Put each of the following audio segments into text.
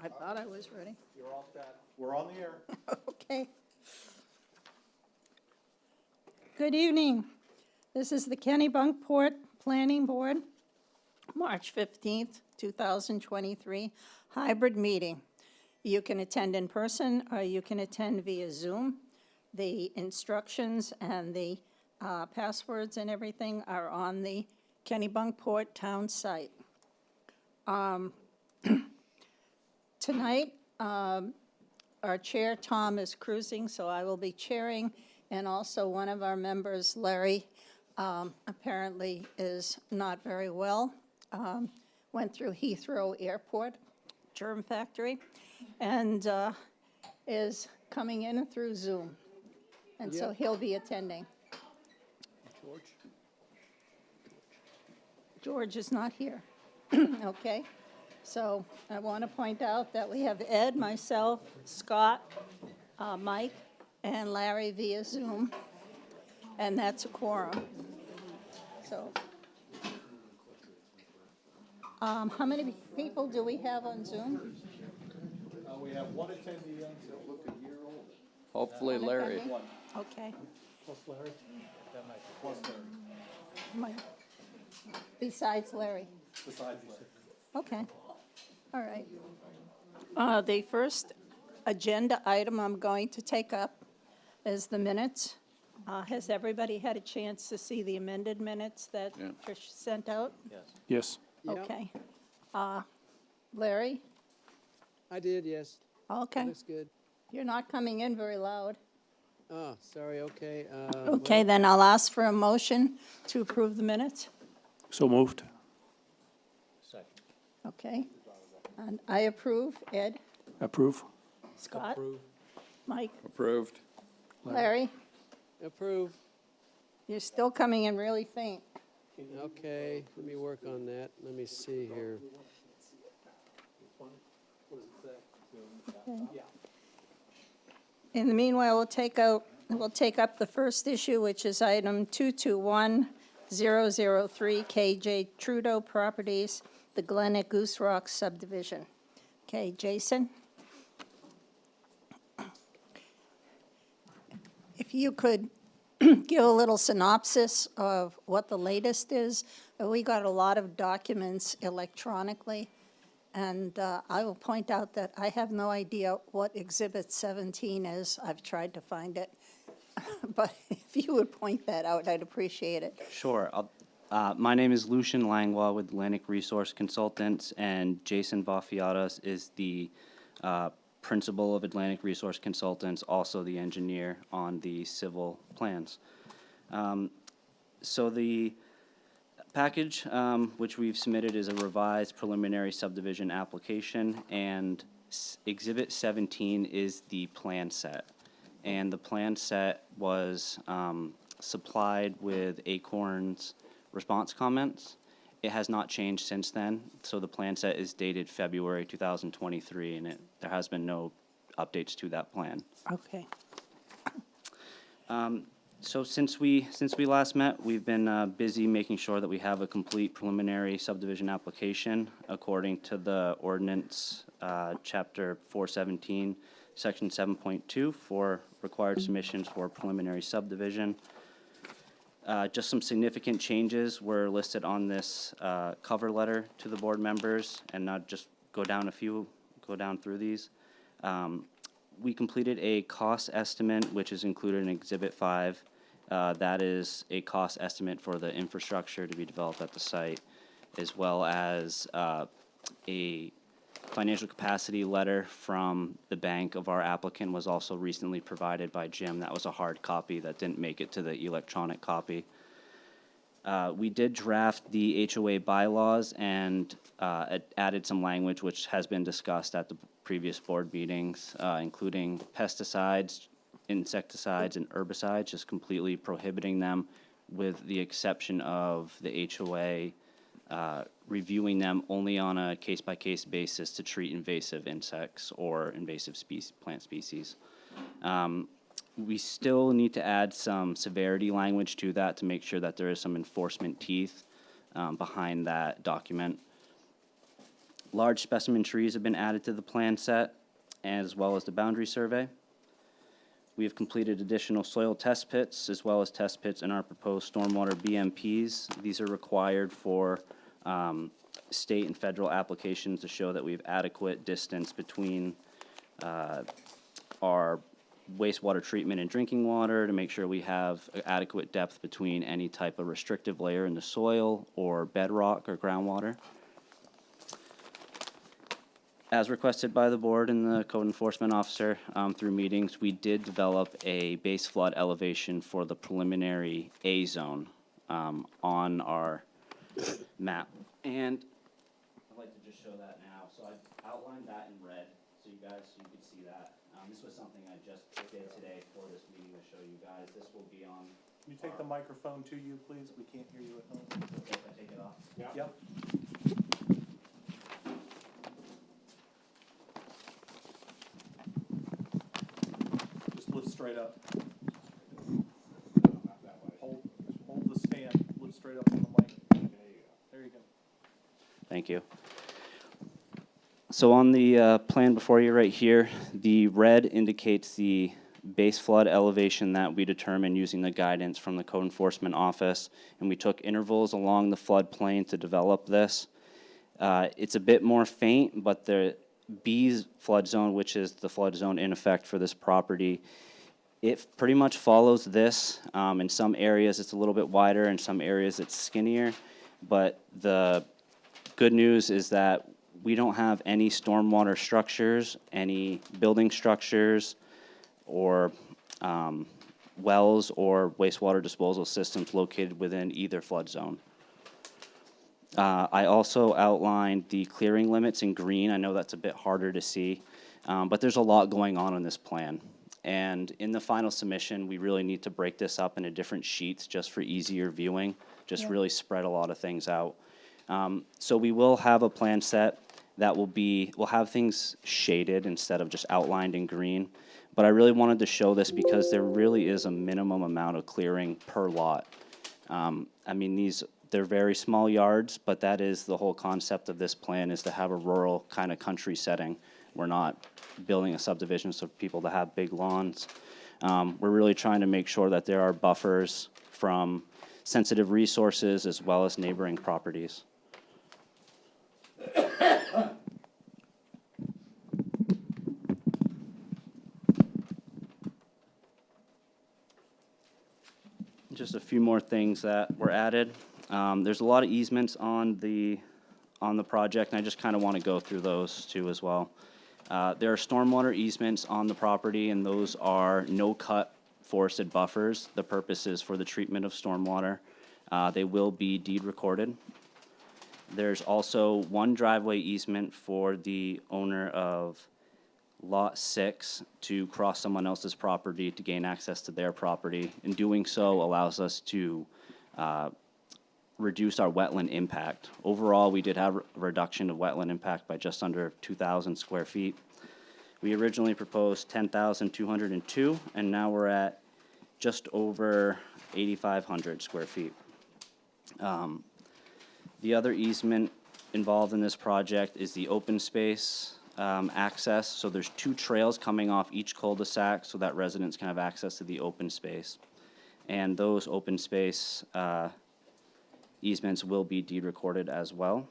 I thought I was ready. You're all set. We're on the air. Okay. Good evening. This is the Kennebunkport Planning Board, March 15th, 2023, hybrid meeting. You can attend in person or you can attend via Zoom. The instructions and the passwords and everything are on the Kennebunkport town site. Tonight, our chair, Tom, is cruising, so I will be chairing, and also one of our members, Larry, apparently is not very well. Went through Heathrow Airport, germ factory, and is coming in through Zoom. And so he'll be attending. George is not here. Okay. So I want to point out that we have Ed, myself, Scott, Mike, and Larry via Zoom, and that's a quorum. So, how many people do we have on Zoom? We have one attendee on Zoom. Look a year older. Hopefully Larry. Attending? Okay. Plus Larry? Plus Larry. Mike. Besides Larry. Besides Larry. Okay. All right. The first agenda item I'm going to take up is the minutes. Has everybody had a chance to see the amended minutes that Trish sent out? Yes. Okay. Larry? I did, yes. Okay. Looks good. You're not coming in very loud. Oh, sorry, okay. Okay, then I'll ask for a motion to approve the minutes. So moved. Okay. And I approve. Ed? Approve. Scott? Mike? Approved. Larry? Approve. You're still coming in really faint. Okay, let me work on that. Let me see here. In the meanwhile, we'll take up the first issue, which is item 221003, KJ Trudeau Properties, the Glen at Goose Rock subdivision. Okay, Jason? If you could give a little synopsis of what the latest is. We got a lot of documents electronically, and I will point out that I have no idea what Exhibit 17 is. I've tried to find it. But if you would point that out, I'd appreciate it. Sure. My name is Lucian Langlois with Atlantic Resource Consultants, and Jason Vafiatas is the principal of Atlantic Resource Consultants, also the engineer on the civil plans. So the package which we've submitted is a revised preliminary subdivision application, and Exhibit 17 is the plan set. And the plan set was supplied with Acorn's response comments. It has not changed since then, so the plan set is dated February 2023, and there has been no updates to that plan. Okay. So since we last met, we've been busy making sure that we have a complete preliminary subdivision application according to the ordinance, chapter 417, section 7.2 for required submissions for preliminary subdivision. Just some significant changes were listed on this cover letter to the board members, and not just go down through these. We completed a cost estimate, which is included in Exhibit 5. That is a cost estimate for the infrastructure to be developed at the site, as well as a financial capacity letter from the bank of our applicant was also recently provided by Jim. That was a hard copy that didn't make it to the electronic copy. We did draft the HOA bylaws and added some language which has been discussed at the previous board meetings, including pesticides, insecticides, and herbicides, just completely prohibiting them, with the exception of the HOA reviewing them only on a case-by-case basis to treat invasive insects or invasive plant species. We still need to add some severity language to that to make sure that there is some enforcement teeth behind that document. Large specimen trees have been added to the plan set, as well as the boundary survey. We have completed additional soil test pits, as well as test pits in our proposed stormwater BMPs. These are required for state and federal applications to show that we have adequate distance between our wastewater treatment and drinking water, to make sure we have adequate depth between any type of restrictive layer in the soil or bedrock or groundwater. As requested by the board and the code enforcement officer through meetings, we did develop a base flood elevation for the preliminary A zone on our map. And I'd like to just show that now. So I outlined that in red, so you guys, you could see that. This was something I just did today for this meeting to show you guys. This will be on. Can you take the microphone to you, please? We can't hear you at home. If I take it off. Yep. Just lift straight up. Hold the stand, lift straight up on the mic. There you go. Thank you. So on the plan before you right here, the red indicates the base flood elevation that we determined using the guidance from the code enforcement office, and we took intervals along the floodplain to develop this. It's a bit more faint, but the B's flood zone, which is the flood zone in effect for this property, it pretty much follows this. In some areas it's a little bit wider, in some areas it's skinnier, but the good news is that we don't have any stormwater structures, any building structures, or wells or wastewater disposal systems located within either flood zone. I also outlined the clearing limits in green. I know that's a bit harder to see, but there's a lot going on in this plan. And in the final submission, we really need to break this up into different sheets just for easier viewing, just really spread a lot of things out. So we will have a plan set that we'll have things shaded instead of just outlined in green. But I really wanted to show this because there really is a minimum amount of clearing per lot. I mean, they're very small yards, but that is the whole concept of this plan, is to have a rural kind of country setting. We're not building a subdivision so people to have big lawns. We're really trying to make sure that there are buffers from sensitive resources as well as neighboring properties. Just a few more things that were added. There's a lot of easements on the project, and I just kind of want to go through those too as well. There are stormwater easements on the property, and those are no-cut forested buffers. The purpose is for the treatment of stormwater. They will be deed recorded. There's also one driveway easement for the owner of Lot 6 to cross someone else's property to gain access to their property. And doing so allows us to reduce our wetland impact. Overall, we did have a reduction of wetland impact by just under 2,000 square feet. We originally proposed 10,202, and now we're at just over 8,500 square feet. The other easement involved in this project is the open space access. So there's two trails coming off each cul-de-sac so that residents can have access to the open space. And those open space easements will be deed recorded as well.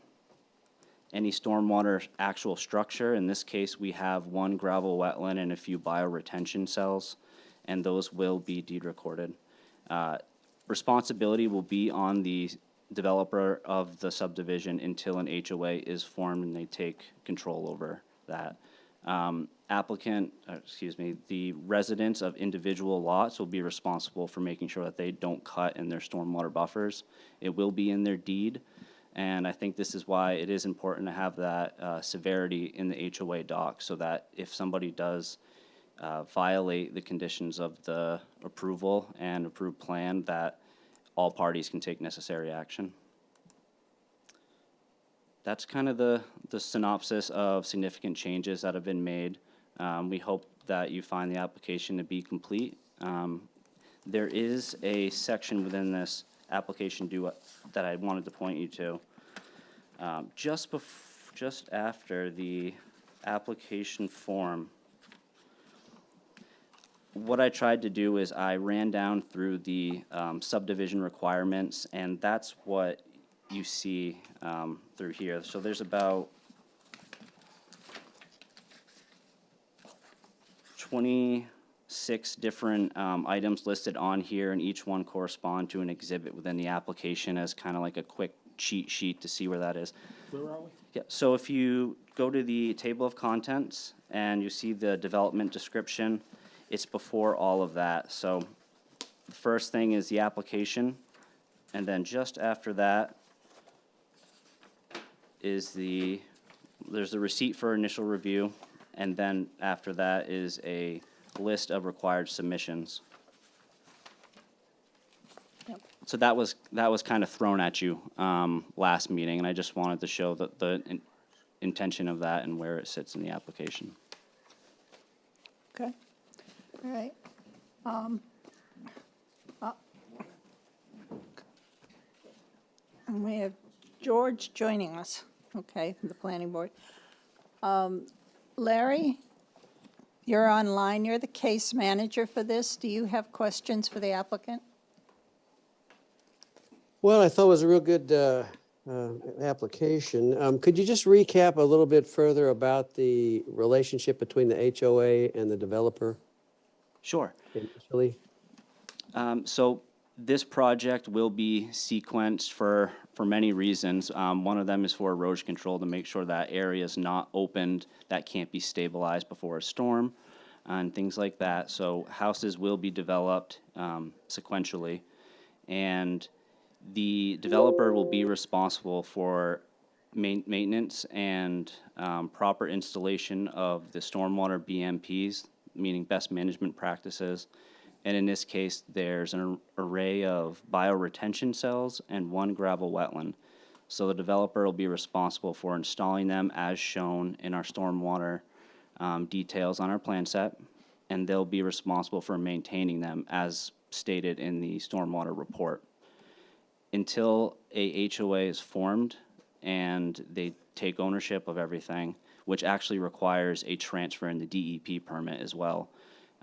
Any stormwater actual structure, in this case we have one gravel wetland and a few bioretention cells, and those will be deed recorded. Responsibility will be on the developer of the subdivision until an HOA is formed and they take control over that. The residents of individual lots will be responsible for making sure that they don't cut in their stormwater buffers. It will be in their deed, and I think this is why it is important to have that severity in the HOA doc, so that if somebody does violate the conditions of the approval and approved plan, that all parties can take necessary action. That's kind of the synopsis of significant changes that have been made. We hope that you find the application to be complete. There is a section within this application that I wanted to point you to. just after the application form, what I tried to do is I ran down through the subdivision requirements, and that's what you see through here. So there's about 26 different items listed on here, and each one correspond to an exhibit within the application as kind of like a quick cheat sheet to see where that is. Where are we? Yeah, so if you go to the table of contents and you see the development description, it's before all of that. So the first thing is the application, and then just after that is there's the receipt for initial review, and then after that is a list of required submissions. Yep. So that was kind of thrown at you last meeting, and I just wanted to show the intention of that and where it sits in the application. Okay, all right. And we have George joining us, okay, from the planning board. Larry, you're online, you're the case manager for this. Do you have questions for the applicant? Well, I thought it was a real good application. Could you just recap a little bit further about the relationship between the HOA and the developer Sure. initially? So this project will be sequenced for many reasons. One of them is for erosion control, to make sure that area is not opened, that can't be stabilized before a storm, and things like that. So houses will be developed sequentially, and the developer will be responsible for maintenance and proper installation of the stormwater BMPs, meaning best management practices. And in this case, there's an array of bioretention cells and one gravel wetland. So the developer will be responsible for installing them as shown in our stormwater details on our plan set, and they'll be responsible for maintaining them as stated in the stormwater report. Until a HOA is formed and they take ownership of everything, which actually requires a transfer in the DEP permit as well.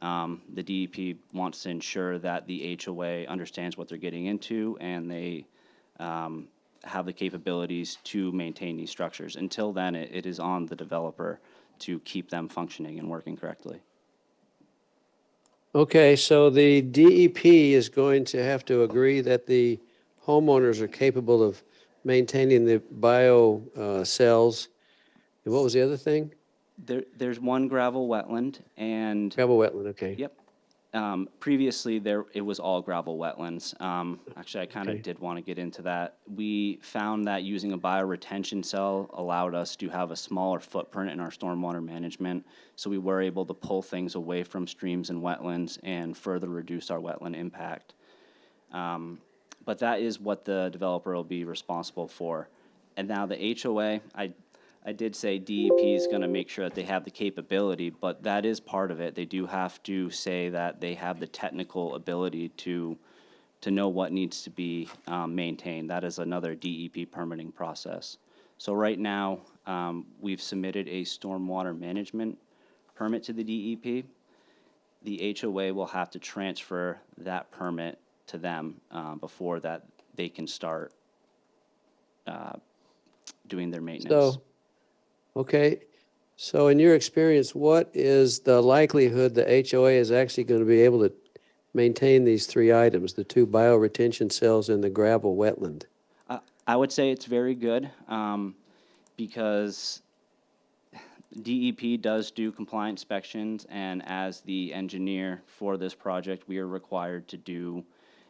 The DEP wants to ensure that the HOA understands what they're getting into, and they have the capabilities to maintain these structures. Until then, it is on the developer to keep them functioning and working correctly. Okay, so the DEP is going to have to agree that the homeowners are capable of maintaining the bio cells. And what was the other thing? There's one gravel wetland, and Gravel wetland, okay. yep. Previously, it was all gravel wetlands. Actually, I kind of Okay. did want to get into that. We found that using a bioretention cell allowed us to have a smaller footprint in our stormwater management, so we were able to pull things away from streams and wetlands and further reduce our wetland impact. But that is what the developer will be responsible for. And now the HOA, I did say DEP is going to make sure that they have the capability, but that is part of it. They do have to say that they have the technical ability to know what needs to be maintained. That is another DEP permitting process. So right now, we've submitted a stormwater management permit to the DEP. The HOA will have to transfer that permit to them before that they can start doing their maintenance. So, okay, so in your experience, what is the likelihood the HOA is actually going to be able to maintain these three items, the two bioretention cells and the gravel wetland? I would say it's very good because DEP does do compliance inspections, and as the engineer for this project, we are required to do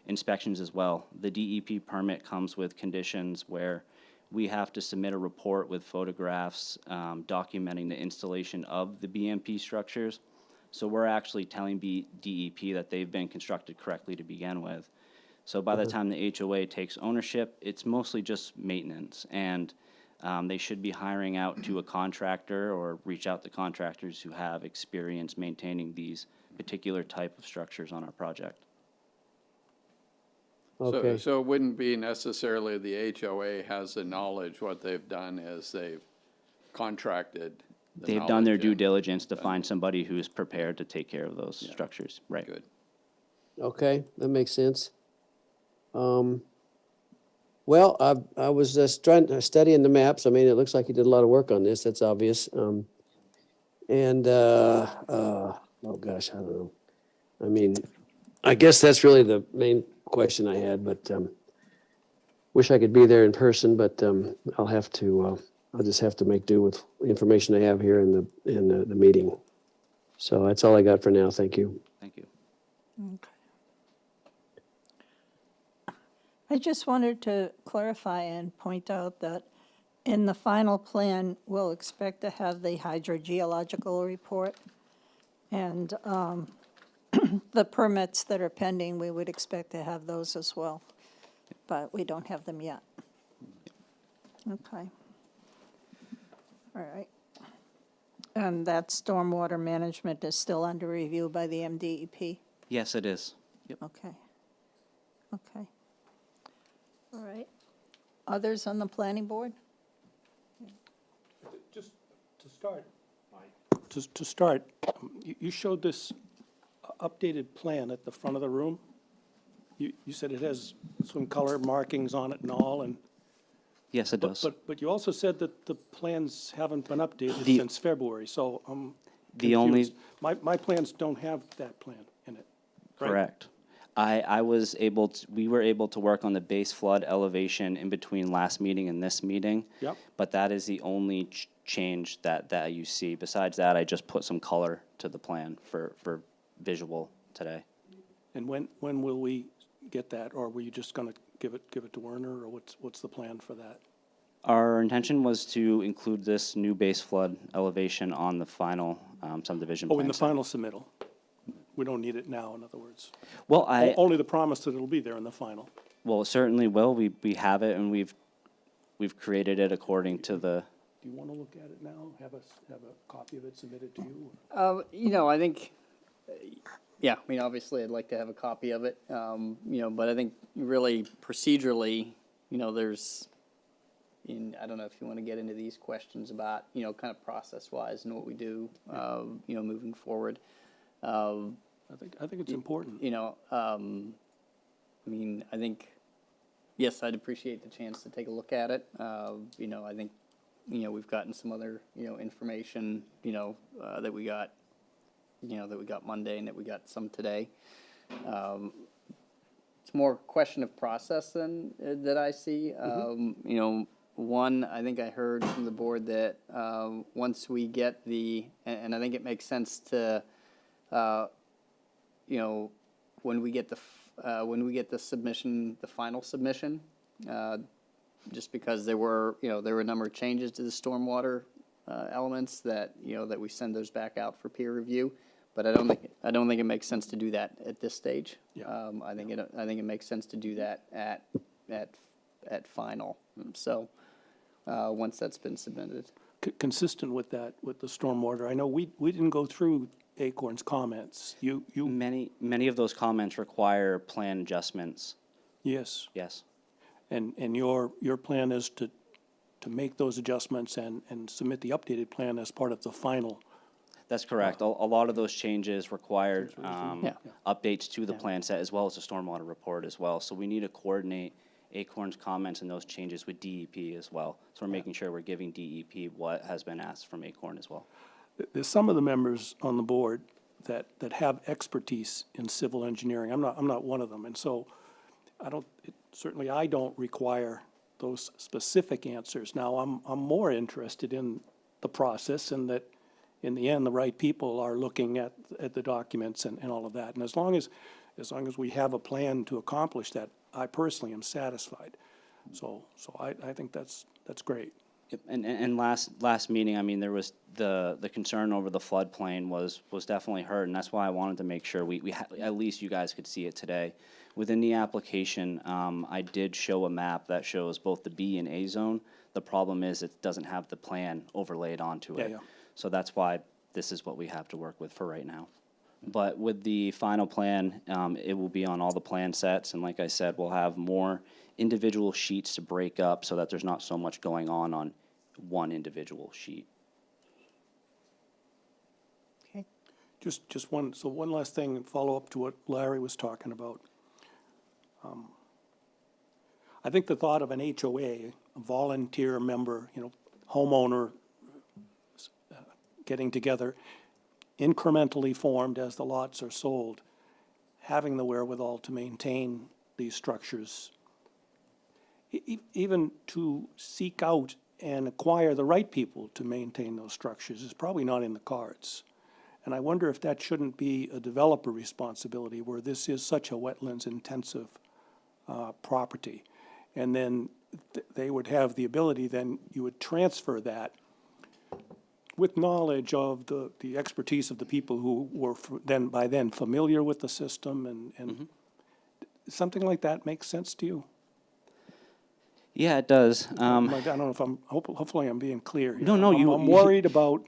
inspections as well. The DEP permit comes with conditions where we have to submit a report with photographs documenting the installation of the BMP structures. So we're actually telling DEP that they've been constructed correctly to begin with. So by the time the HOA takes ownership, it's mostly just maintenance, and they should be hiring out to a contractor or reach out to contractors who have experience maintaining these particular type of structures on our project. Okay. So it wouldn't be necessarily the HOA has the knowledge. What they've done is they've contracted. the They've done their knowledge due and- diligence to find somebody who's prepared to take care of those structures, right? Good. Okay, that makes sense. Well, I was just studying the maps. I mean, it looks like you did a lot of work on this. That's obvious. Oh gosh, I don't know. I mean, I guess that's really the main question I had, but wish I could be there in person, but I'll just have to make do with the information I have here in the meeting. So that's all I got for now. Thank you. Thank you. Okay. I just wanted to clarify and point out that in the final plan, we'll expect to have the hydrogeological report and the permits that are pending, we would expect to have those as well, but we don't have them yet. Okay. All right. And that stormwater management is still under review by the MDEP? Yes, it is. Yep. Okay. Okay. All right. Others on the planning board? Just to start, Mike. To start, you showed this updated plan at the front of the room. You said it has some color markings on it and all, and. Yes, it does. But you also said that the plans haven't been updated The- since February, so I'm The only- confused. My plans don't have that plan in it, right? Correct. We were able to work on the base flood elevation in between last meeting and this meeting. Yep. But that is the only change that you see. Besides that, I just put some color to the plan for visual today. And when will we get that, or were you just gonna give it to Werner, or what's the plan for that? Our intention was to include this new base flood elevation on the final subdivision plan. Oh, in the set. final submittal? We don't need it now, in other words? Well, Only the promise that it'll be there in the final. well, it certainly will. We have it, and we've created it according to the. Do you wanna look at it now? Have a copy of it submitted to you? I think, yeah, I mean, obviously, I'd like to have a copy of it, but I think really procedurally, there's, I don't know if you want to get into these questions about, kind of process-wise and what we do, moving forward. I think it's important. I think, yes, I'd appreciate the chance to take a look at it. I think, we've gotten some other, information, that we got, Monday and that we got some today. It's more a question of process than, that I see. One, I think I heard from the board that, once we get and I think it makes sense to, when we get the submission, the final submission, just because there were a number of changes to the stormwater elements that that we send those back out for peer review. But I don't think it makes sense to do that at this stage. Yeah. I think it makes sense to do that at final. So once that's been submitted. Consistent with that, with the stormwater, I know we didn't go through Acorn's comments. You, Many of those comments require plan adjustments. yes. Yes. And your plan is to make those adjustments and submit the updated plan as part of the final. That's correct. A lot of those changes required Yeah. updates to the plan set as well as the stormwater report as well. So we need to coordinate Acorn's comments and those changes with DEP as well. So we're making sure we're giving DEP what has been asked from Acorn as well. There's some of the members on the board that have expertise in civil engineering. I'm not one of them, and so certainly I don't require those specific answers. Now, I'm more interested in the process, and that in the end, the right people are looking at the documents and all of that. And as long as we have a plan to accomplish that, I personally am satisfied. So I think that's great. Yep. And last meeting, I mean, there was the concern over the floodplain was definitely heard, and that's why I wanted to make sure we at least you guys could see it today. Within the application, I did show a map that shows both the B and A zone. The problem is it doesn't have the plan overlaid onto it. Yeah. So that's why this is what we have to work with for right now. But with the final plan, it will be on all the plan sets, and like I said, we'll have more individual sheets to break up so that there's not so much going on one individual sheet. Okay. Just one, so one last thing, and follow up to what Larry was talking about. I think the thought of an HOA, a volunteer member, homeowner, getting together, incrementally formed as the lots are sold, having the wherewithal to maintain these structures, even to seek out and acquire the right people to maintain those structures is probably not in the cards. And I wonder if that shouldn't be a developer responsibility where this is such a wetlands-intensive property. And then they would have the ability, then you would transfer that with knowledge of the expertise of the people who were by then familiar with the system, and something like that makes sense to you? Yeah, it does. I don't know if hopefully I'm being clear here. No, I'm worried about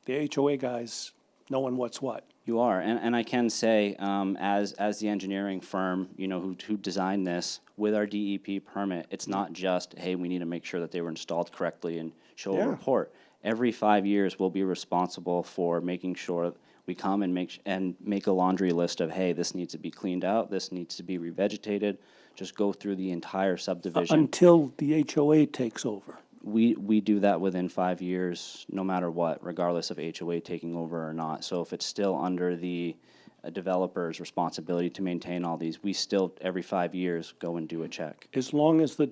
the HOA guys knowing what's what. You are, and I can say, as the engineering firm, who designed this, with our DEP permit, it's not just, hey, we need to make sure that they were installed correctly and show a Yeah. report. Every 5 years, we'll be responsible for making sure we come and make a laundry list of, hey, this needs to be cleaned out, this needs to be revegetated, just go through the entire subdivision. Until the HOA takes over. We do that within 5 years, no matter what, regardless of HOA taking over or not. So if it's still under the developer's responsibility to maintain all these, we still, every 5 years, go and do a check. As long as the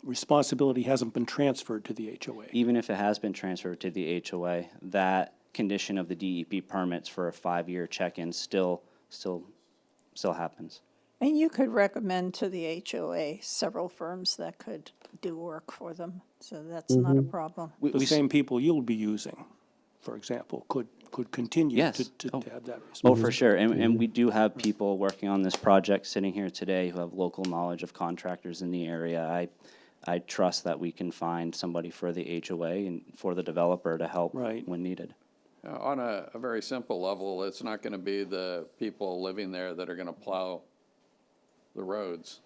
responsibility hasn't been transferred to the HOA. Even if it has been transferred to the HOA, that condition of the DEP permits for a 5-year check-in still happens. And you could recommend to the HOA several firms that could do work for them, so that's not a problem. The same people you'll be using, for example, could continue Yes. to Oh. have that Oh, responsibility. for sure, and we do have people working on this project sitting here today who have local knowledge of contractors in the area. I trust that we can find somebody for the HOA and for the developer to help Right. when needed. On a very simple level, it's not going to be the people living there that are going to plow the roads,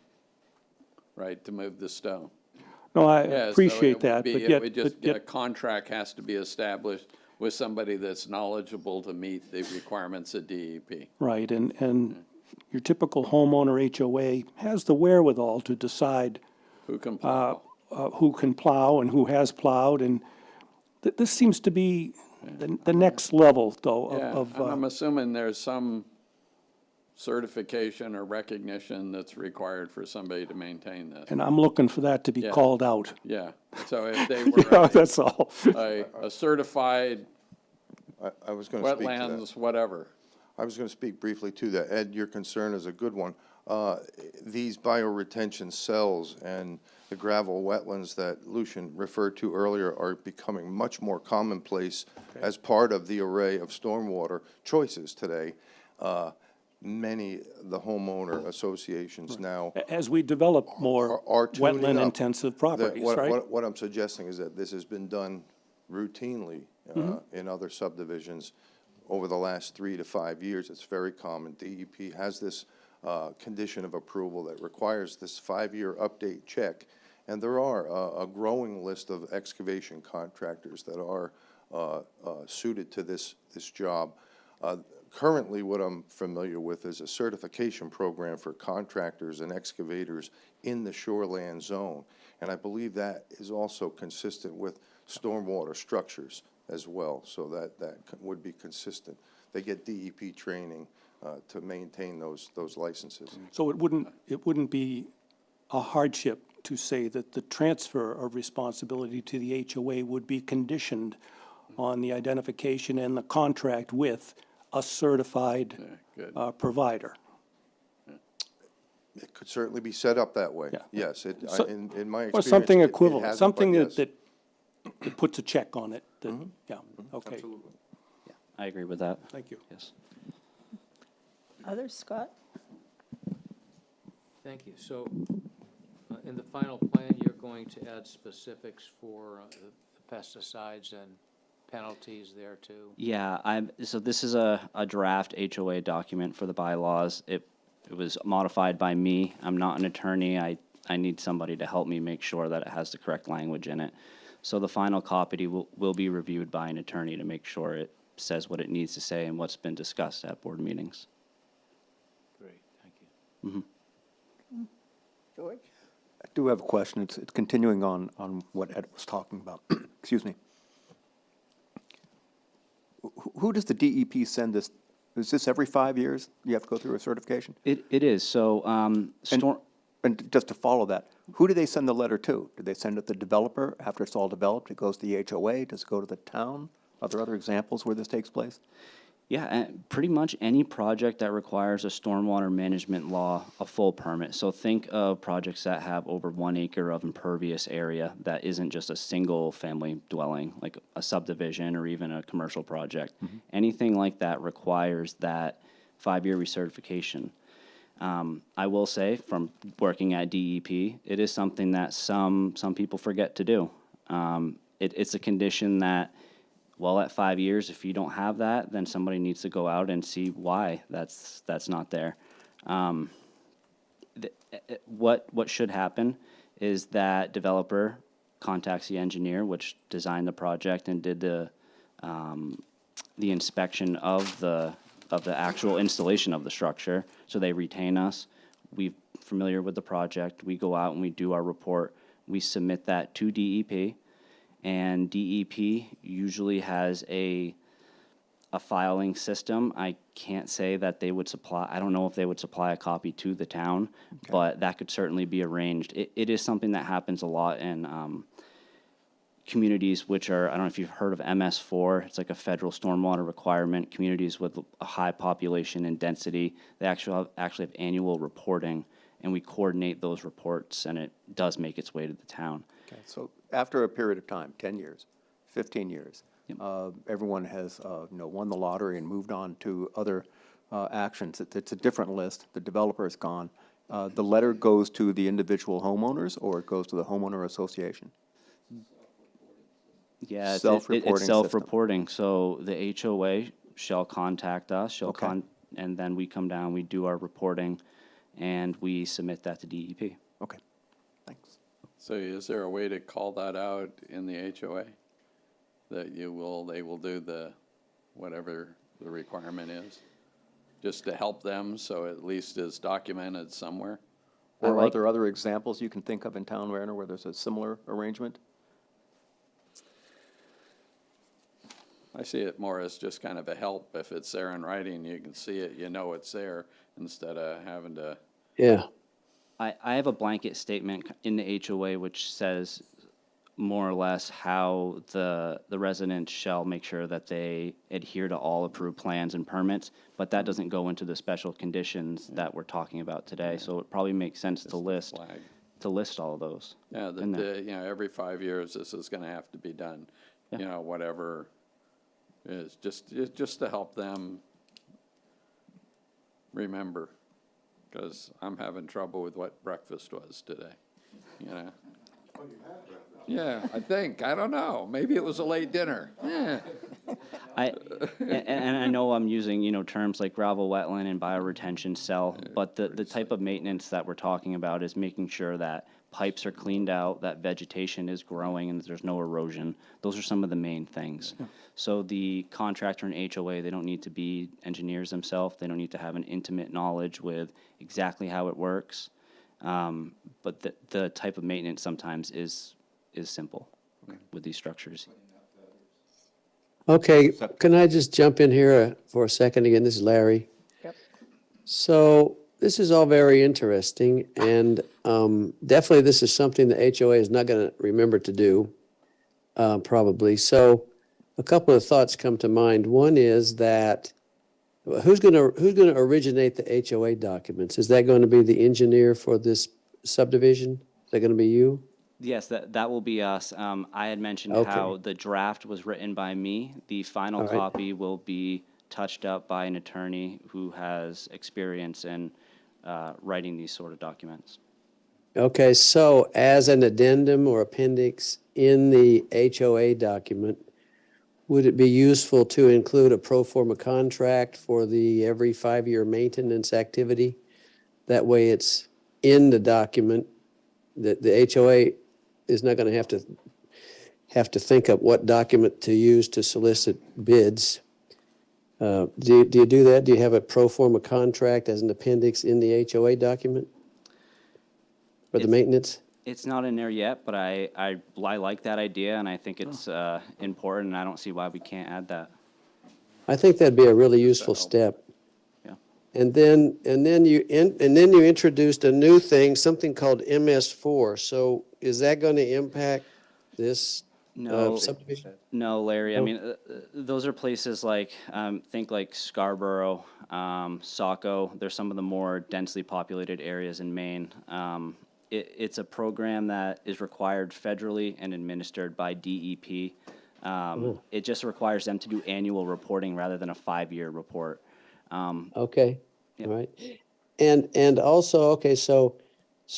right, to move the stone. No, I Yeah, so appreciate it would that, be- but it would yet, just- A contract has to be established with somebody that's knowledgeable to meet the requirements of DEP. right, and your typical homeowner HOA has the wherewithal to decide Who can plow? who can plow and who has plowed, and this seems to be the next level, though, Yeah, of, and I'm assuming there's some certification or recognition that's required for somebody to maintain this. and I'm looking for that to be Yeah. called out. Yeah, so if they You know, were that's all. a certified I was going to speak to that. wetlands, whatever. I was going to speak briefly to that. Ed, your concern is a good one. These bioretention cells and the gravel wetlands that Lucian referred to earlier are becoming much more commonplace as part of the array of stormwater choices today. Many, the homeowner associations now As we develop more are tuning up. wetland-intensive properties, right? What I'm suggesting is that this has been done routinely in other subdivisions over the last 3 to 5 years. It's very common. DEP has this condition of approval that requires this 5-year update check. And there are a growing list of excavation contractors that are suited to this job. Currently, what I'm familiar with is a certification program for contractors and excavators in the shoreland zone. And I believe that is also consistent with stormwater structures as well, so that would be consistent. They get DEP training to maintain those licenses. So it wouldn't be a hardship to say that the transfer of responsibility to the HOA would be conditioned on the identification and the contract with a certified Good. provider. It could certainly be set up that way. Yeah. Yes, So- in my Or experience. something it equivalent, hasn't, something but that yes. that puts a check on it, that, yeah, okay, I agree with that. thank you. Yes. Others, Scott? Thank you. So, in the final plan, you're going to add specifics for the pesticides and penalties there too? Yeah, so this is a draft HOA document for the bylaws. It was modified by me. I'm not an attorney. I I need somebody to help me make sure that it has the correct language in it. So the final copy will be reviewed by an attorney to make sure it says what it needs to say and what's been discussed at board meetings. Great, thank you. George? I do have a question. It's continuing on what Ed was talking about. Excuse me. Who does the DEP send this? Is this every 5 years you have to go through a certification? It is, so, And just to follow that, who do they send the letter to? Do they send it to the developer after it's all developed? It goes to the HOA? Does it go to the town? Are there other examples where this takes place? yeah, pretty much any project that requires a stormwater management law, a full permit. So think of projects that have over 1 acre of impervious area that isn't just a single family dwelling, like a subdivision or even a commercial project. Anything like that requires that 5-year recertification. I will say, from working at DEP, it is something that some people forget to do. It's a condition that, well, at 5 years, if you don't have that, then somebody needs to go out and see why that's not there. What should happen is that developer contacts the engineer, which designed the project and did the inspection of the actual installation of the structure. So they retain us. We're familiar with the project. We go out and we do our report. We submit that to DEP. And DEP usually has a filing system. I can't say that they would supply, I don't know if they would supply a copy to the town, but that could certainly be arranged. It is something that happens a lot in communities which are, I don't know if you've heard of MS4, it's like a federal stormwater requirement. Communities with a high population and density, they actually have annual reporting, and we coordinate those reports, and it does make its way to the town. Okay, so after a period of time, 10 years, 15 years, everyone has, won the lottery and moved on to other actions. It's a different list. The developer is gone. The letter goes to the individual homeowners, or it goes to the homeowner association? Yeah, it's Self-reporting system. self-reporting. So the HOA shall contact us, Okay. and then we come down, we do our reporting, and we submit that to DEP. Okay, thanks. So is there a way to call that out in the HOA? That they will do whatever the requirement is? Just to help them, so at least it's documented somewhere? Or are there other examples you can think of in town, Werner, where there's a similar arrangement? I see it more as just kind of a help. If it's there in writing, you can see it, you know it's there, instead of having to. Yeah. I have a blanket statement in the HOA which says more or less how the residents shall make sure that they adhere to all approved plans and permits, but that doesn't go into the special conditions that we're talking about today. So it probably makes sense to list all of those. Yeah, in there. every 5 years, this is gonna have to be done. Yeah. Whatever is, just to help them remember. Because I'm having trouble with what breakfast was today, Yeah, I think. I don't know. Maybe it was a late dinner. Yeah. And I know I'm using, terms like gravel wetland and bioretention cell, but the type of maintenance that we're talking about is making sure that pipes are cleaned out, that vegetation is growing, and that there's no erosion. Those are some of the main things. So the contractor and HOA, they don't need to be engineers themselves. They don't need to have an intimate knowledge with exactly how it works. But the type of maintenance sometimes is simple with these structures. Okay, can I just jump in here for a second again? This is Larry. Yep. So this is all very interesting, and definitely this is something the HOA is not going to remember to do, probably. So a couple of thoughts come to mind. One is that who's going to originate the HOA documents? Is that going to be the engineer for this subdivision? Is that going to be you? Yes, that will be us. I had mentioned Okay. how the draft was written by me. The final All right. copy will be touched up by an attorney who has experience in writing these sort of documents. Okay, so as an addendum or appendix in the HOA document, would it be useful to include a pro forma contract for the every 5-year maintenance activity? That way it's in the document the HOA is not gonna have to think up what document to use to solicit bids. Do you do that? Do you have a pro forma contract as an appendix in the HOA document? For the It's- maintenance? It's not in there yet, but I like that idea, and I think it's important, and I don't see why we can't add that. I think that'd be a really useful help. step. Yeah. And then you introduced a new thing, something called MS4. So is that going to impact this No, subdivision? no, Larry. I No? mean, those are places like, think like Scarborough, Saco. They're some of the more densely populated areas in Maine. It's a program that is required federally and administered by DEP. It just requires them to do annual reporting rather than a 5-year report. Okay, Yep. all right. And also, okay, so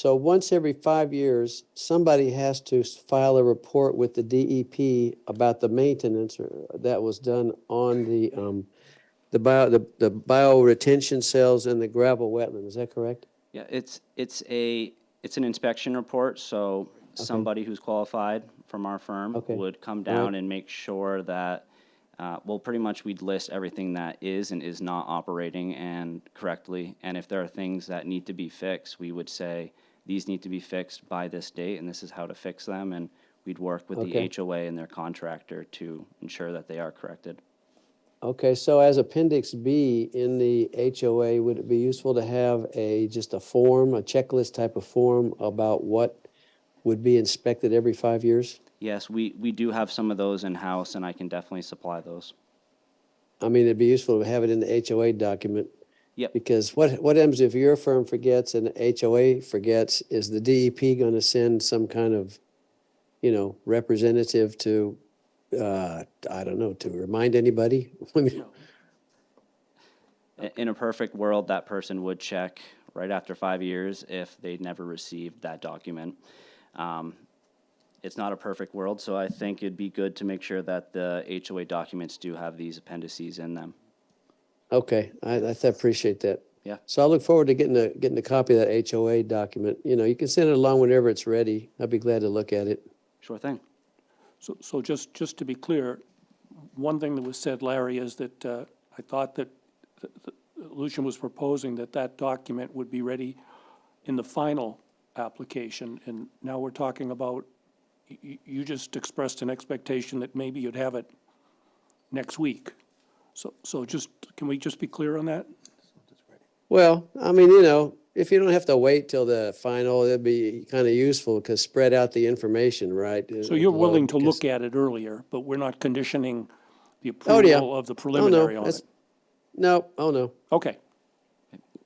once every 5 years, somebody has to file a report with the DEP about the maintenance that was done on the bioretention cells in the gravel wetland. Is that correct? Yeah, it's an inspection report, so somebody who's qualified from our firm Okay. would come All down right. and make sure that, well, pretty much we'd list everything that is and is not operating and correctly. And if there are things that need to be fixed, we would say, these need to be fixed by this date, and this is how to fix them. And we'd work with the Okay. HOA and their contractor to ensure that they are corrected. Okay, so as Appendix B in the HOA, would it be useful to have just a form, a checklist type of form about what would be inspected every 5 years? Yes, we do have some of those in-house, and I can definitely supply those. I mean, it'd be useful to have it in the HOA document. Yep. Because what happens if your firm forgets and the HOA forgets? Is the DEP going to send some kind of, representative to, I don't know, to remind anybody? I mean, In a perfect world, that person would check right after 5 years if they'd never received that document. It's not a perfect world, so I think it'd be good to make sure that the HOA documents do have these appendices in them. Okay, I appreciate that. Yeah. So I look forward to getting a copy of that HOA document. You can send it along whenever it's ready. I'd be glad to look at it. Sure thing. So just to be clear, one thing that was said, Larry, is that I thought that Lucian was proposing that document would be ready in the final application, and now we're talking about, you just expressed an expectation that maybe you'd have it next week. So can we just be clear on that? Well, I mean, if you don't have to wait till the final, it'd be kind of useful because spread out the information, right? So you're willing to Because- look at it earlier, but we're not conditioning the Oh, yeah. approval of the Oh, no, preliminary on that's- it? No, oh, no. Okay,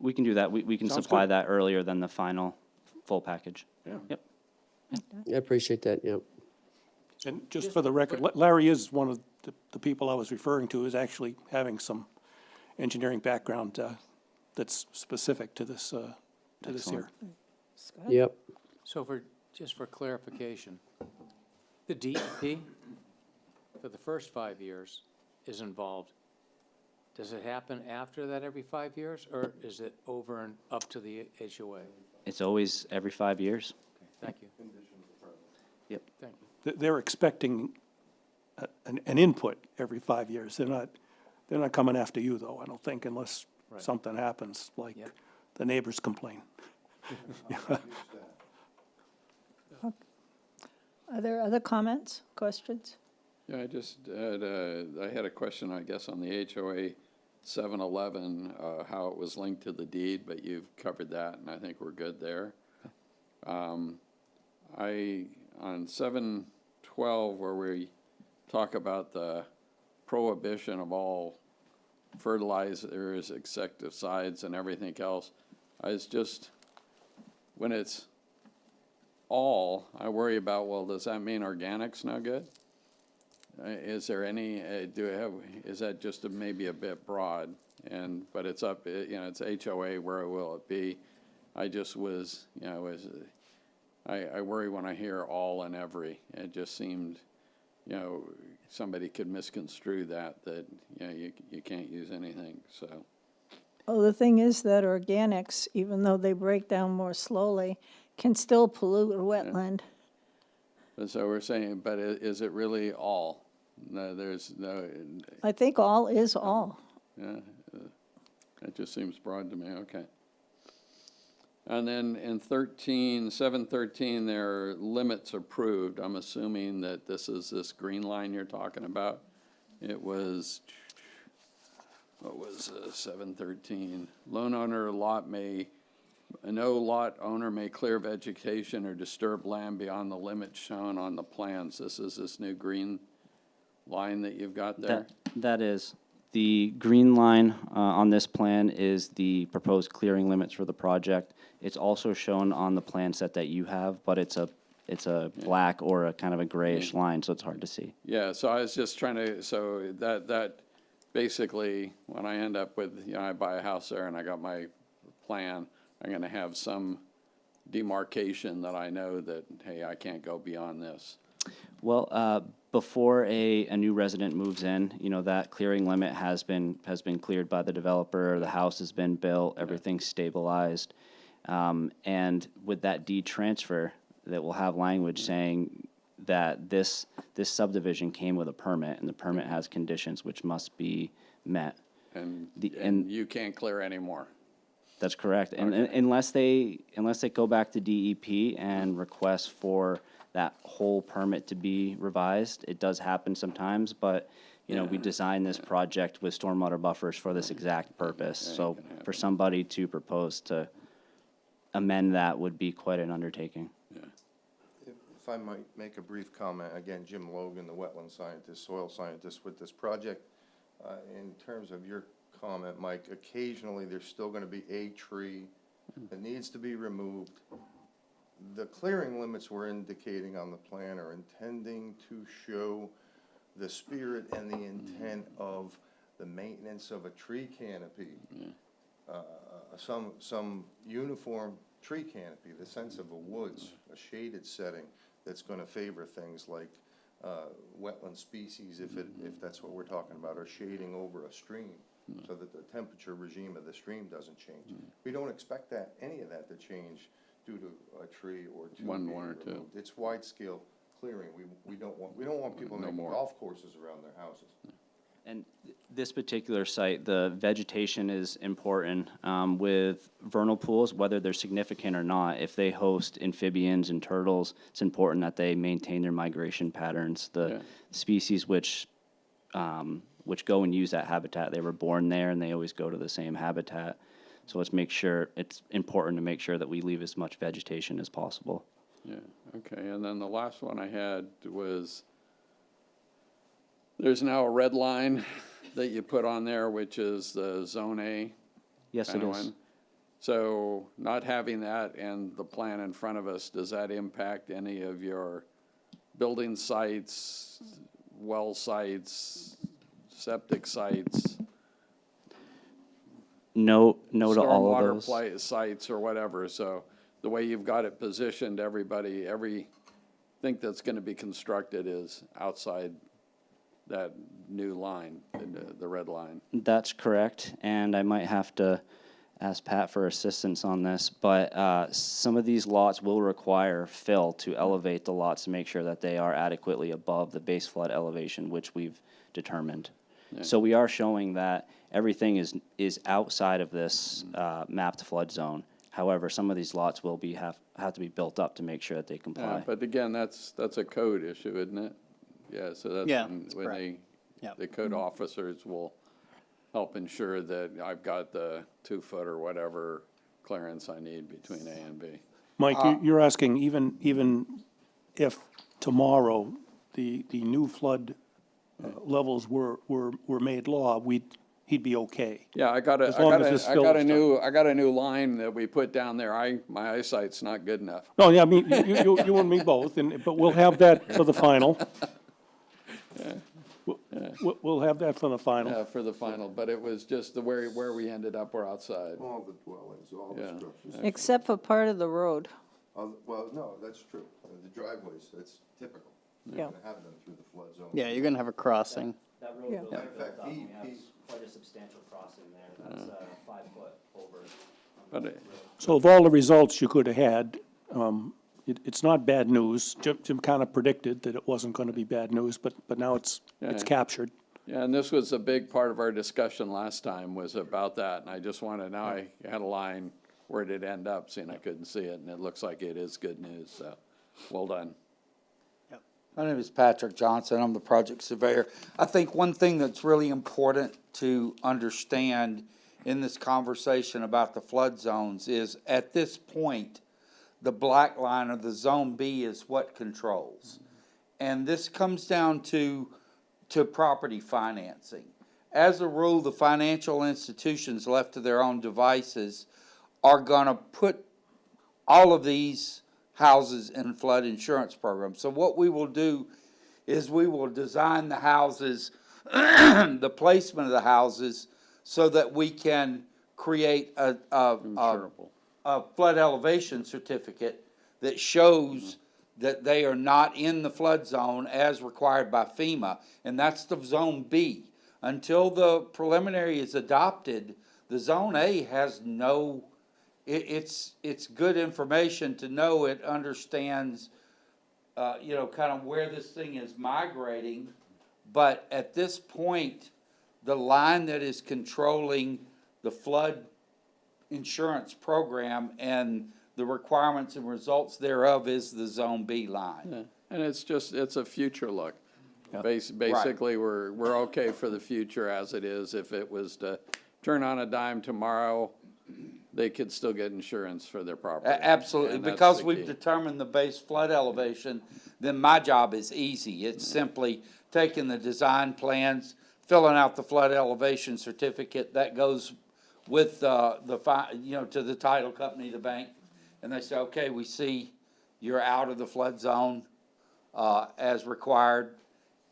We can do that. We can Sounds supply good. that earlier than the final full package. Yeah. Yep. I appreciate that, yeah. and just for the record, Larry is one of the people I was referring to, is actually having some engineering background that's specific to this here. Scott? Yep. So just for clarification, the DEP for the first 5 years is involved. Does it happen after that every 5 years, or is it over and up to the HOA? It's always every 5 years. Thank you. Yep. Thank you. They're expecting an input every 5 years. They're not coming after you, though, I don't think, unless Right. something happens, like Yep. the neighbors complain. Are there other comments, questions? Yeah, I had a question, I guess, on the HOA 711, how it was linked to the deed, but you've covered that, and I think we're good there. On 712, where we talk about the prohibition of all fertilizers, insecticides, and everything else, when it's all, I worry about, well, does that mean organic's no good? Is there any, is that just maybe a bit broad? But it's up, it's HOA, where will it be? I just was, I worry when I hear all and every. It just seemed, somebody could misconstrue that you can't use anything, so. Well, the thing is that organics, even though they break down more slowly, can still pollute a wetland. So we're saying, but is it really all? No, there's no, I think all is all. yeah, that just seems broad to me, okay. And then in 713, there are limits approved. I'm assuming that this is this green line you're talking about. It was, what was 713? Lone owner lot may, no lot owner may clear vegetation or disturb land beyond the limits shown on the plans. This is this new green line that you've got there? That is. The green line on this plan is the proposed clearing limits for the project. It's also shown on the plan set that you have, but it's a black or a kind of a grayish line, so it's hard to see. Yeah, so I was just trying to, so that basically, when I end up with, I buy a house there and I got my plan, I'm gonna have some demarcation that I know that, hey, I can't go beyond this. Well, before a new resident moves in, that clearing limit has been cleared by the developer, the house has been built, everything's stabilized. And with that deed transfer, that will have language saying that this subdivision came with a permit, and the permit has conditions which must be met. And and you can't clear anymore. That's correct. And unless they go back to DEP and request for that whole permit to be revised, it does happen sometimes, but, we designed this project with stormwater buffers for this exact purpose. So for somebody to propose to amend that would be quite an undertaking. If I might make a brief comment, again, Jim Logan, the wetland scientist, soil scientist with this project. In terms of your comment, Mike, occasionally there's still gonna be a tree that needs to be removed. The clearing limits we're indicating on the plan are intending to show the spirit and the intent of the maintenance of a tree canopy. Some uniform tree canopy, the sense of a woods, a shaded setting that's gonna favor things like wetland species, if that's what we're talking about, or shading over a stream, so that the temperature regime of the stream doesn't change. We don't expect any of that to change due to a tree or two. One being or two. removed. It's wide scale clearing. We don't want people making more. golf courses around their houses. And this particular site, the vegetation is important with vernal pools, whether they're significant or not. If they host amphibians and turtles, it's important that they maintain their migration patterns. The species which go and use that habitat, they were born there and they always go to the same habitat. So it's important to make sure that we leave as much vegetation as possible. Yeah, okay, and then the last one I had was, there's now a red line that you put on there, which is the Zone A. Yes, it kind of is. one. So not having that and the plan in front of us, does that impact any of your building sites, well sites, septic sites? No to all of those. Stormwater sites or whatever, so the way you've got it positioned, everything that's gonna be constructed is outside that new line, the red line. That's correct, and I might have to ask Pat for assistance on this, but some of these lots will require fill to elevate the lots to make sure that they are adequately above the base flood elevation, which we've determined. So we are showing that everything is outside of this mapped flood zone. However, some of these lots will have to be built up to make sure that they comply. But again, that's a code issue, isn't it? Yeah, so that's Yeah, when that's when correct. the code officers will help ensure that I've got the 2 foot or whatever clearance I need between A and B. Mike, you're asking even if tomorrow the new flood levels were made law, he'd be okay. Yeah, I got As long as this fill is a new line that we put down there. My eyesight's not good enough. No, yeah, I mean, you and me both, but we'll have that for the final. We'll have that for the final. For the final, but it was just where we ended up, we're outside. All the dwellings, all the Yeah. structures. Except for part of the road. Well, no, that's true. The driveways, that's typical. Yeah. You're gonna have them through the flood zone. Yeah, you're gonna have a crossing. That Yeah. road In fact, DEP, quite a substantial crossing there. That's 5 foot over. But So of all the results you could have had, It's not bad news. Jim kind of predicted that it wasn't going to be bad news, but now it's Yeah. captured. Yeah, and this was a big part of our discussion last time was about that, and I just wanted, now I had a line, where did it end up, seeing I couldn't see it, and it looks like it is good news, so, well done. My name is Patrick Johnson. I'm the project surveyor. I think one thing that's really important to understand in this conversation about the flood zones is at this point, the black line of the Zone B is what controls. And this comes down to property financing. As a rule, the financial institutions left to their own devices are gonna put all of these houses in flood insurance programs. So what we will do is we will design the houses, the placement of the houses, so that we can create Insurable. a flood elevation certificate that shows that they are not in the flood zone as required by FEMA, and that's the Zone B. Until the preliminary is adopted, the Zone A has no, it's good information to know it understands, kind of where this thing is migrating. But at this point, the line that is controlling the flood insurance program and the requirements and results thereof is the Zone B line. Yeah. And it's a future look. Basically, we're okay for the future as it is. If it was to turn on a dime tomorrow, they could still get insurance for their property. Absolutely, And that's because the we've key. determined the base flood elevation, then my job is easy. It's simply taking the design plans, filling out the flood elevation certificate, that goes with, to the title company, the bank, and they say, okay, we see you're out of the flood zone, as required,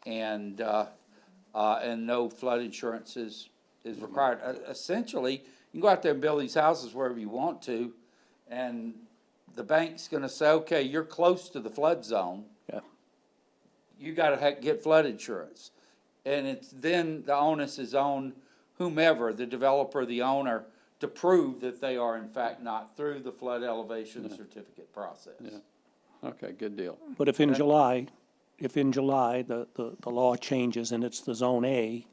and no flood insurance is required. Essentially, you can go out there and build these houses wherever you want to, and the bank's gonna say, okay, you're close to the flood zone. Yeah. You gotta get flood insurance. And it's then the onus is on whomever, the developer, the owner, to prove that they are in fact not through the flood elevation certificate process. Yeah. Okay, good deal. But if in July, the law changes and it's the Zone A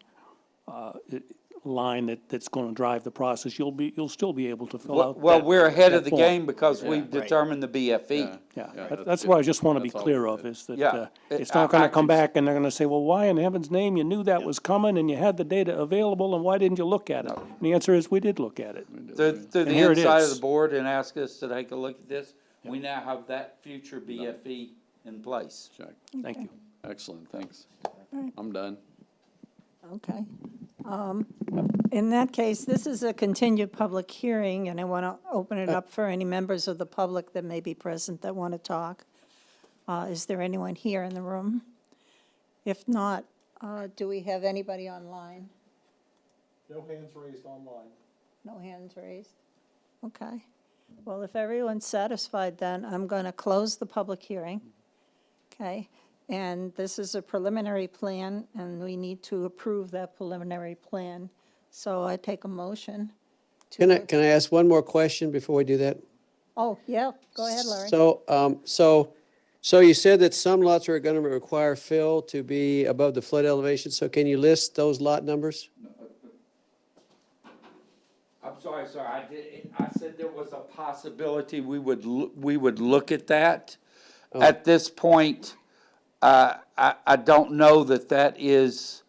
line that's going to drive the process, you'll still be able to fill out Well, that- we're ahead that of the form. game because we've Right. determined the BFE. Yeah. Yeah, that's that's good. what I just want to be That's all clear good. of, is that Yeah. it's not going I to come can- back and they're going to say, well, why in heaven's name, you knew that was coming and you had the data available, and why didn't you look at it? And the answer is, we did look at it. Through the here it inside of is. the board and ask us to take a look at this, we now have that future BFE in place. Check. Thank you. Excellent, thanks. I'm done. Okay. In that case, this is a continued public hearing, and I want to open it up for any members of the public that may be present that want to talk. Is there anyone here in the room? If not, do we have anybody online? No hands raised online. No hands raised? Okay. Well, if everyone's satisfied, then I'm going to close the public hearing. Okay? And this is a preliminary plan, and we need to approve that preliminary plan. So I take a motion to. Can I ask one more question before we do that? Oh, yeah, go ahead, Larry. So you said that some lots are going to require fill to be above the flood elevation, so can you list those lot numbers? I'm sorry, sir, I said there was a possibility we would look at that. At this point, I don't know that is,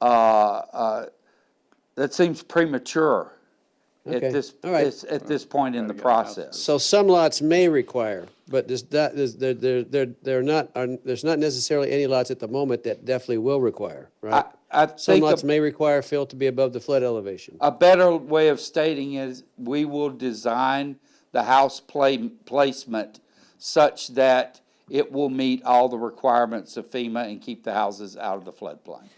that seems premature at Okay, this, all right. at this point in the Gotta get an process. So some lots may require, but there's not necessarily any lots at the moment that definitely will require, right? I Some think lots may require fill to be above the flood elevation. a better way of stating is, we will design the house placement such that it will meet all the requirements of FEMA and keep the houses out of the floodplain.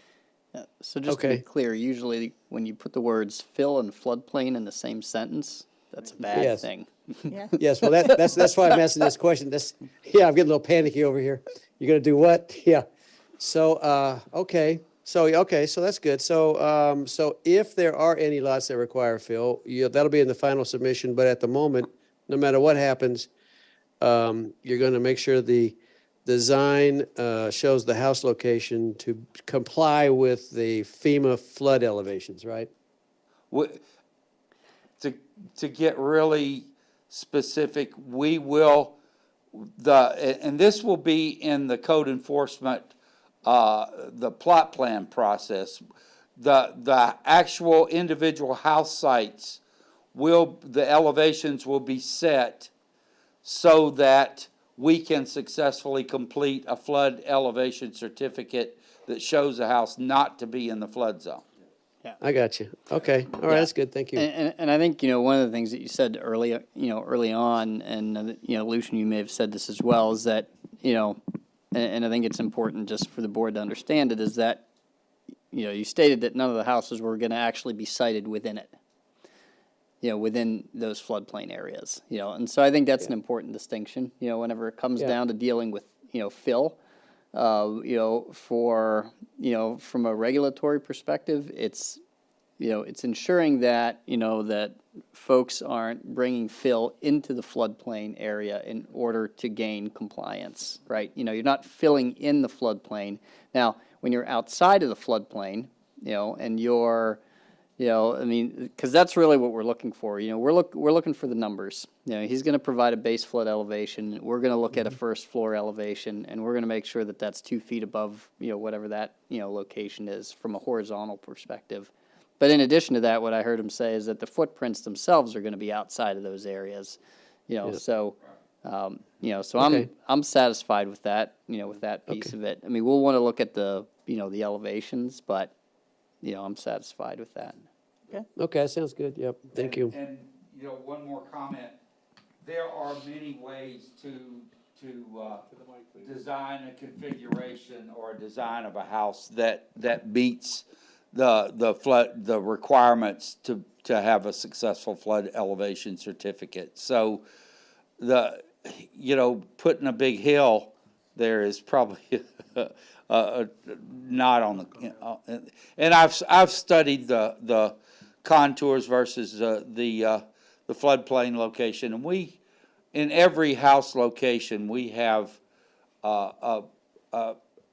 So just to be Okay. clear, usually when you put the words fill and floodplain in the same sentence, that's a bad Yes. thing. Yeah. Yes, well, that's why I'm asking this question. I'm getting a little panicky over here. You're gonna do what? Yeah. So, okay, so that's good. So if there are any lots that require fill, that'll be in the final submission, but at the moment, no matter what happens, you're going to make sure the design shows the house location to comply with the FEMA flood elevations, right? We- to get really specific, we will, and this will be in the code enforcement, the plot plan process. The actual individual house sites the elevations will be set so that we can successfully complete a flood elevation certificate that shows the house not to be in the flood zone. I got you. Okay, all right, Yeah. that's good, thank you. And I think, one of the things that you said early on, and, Lucian, you may have said this as well, is that, and I think it's important just for the board to understand it, is that, you stated that none of the houses were gonna actually be sited within it, within those floodplain areas, and so I think that's an important distinction, whenever it comes Yeah. down to dealing with, fill. From a regulatory perspective, it's ensuring that, that folks aren't bringing fill into the floodplain area in order to gain compliance, right? You're not filling in the floodplain. Now, when you're outside of the floodplain, and you're, because that's really what we're looking for. We're looking for the numbers. He's going to provide a base flood elevation. We're going to look at a first floor elevation, and we're going to make sure that that's 2 feet above, whatever that, location is from a horizontal perspective. But in addition to that, what I heard him say is that the footprints themselves are going to be outside of those areas. So, so Okay. I'm satisfied with that, with that piece Okay. of it. I mean, we'll want to look at the, the elevations, but, I'm satisfied with that. Okay, that sounds good, yep, thank you. And, one more comment. There are many ways to design a configuration or a design of a house that meets the requirements to have a successful flood elevation certificate. So putting a big hill there is probably not on the, and I've studied the contours versus the floodplain location, and in every house location, we have an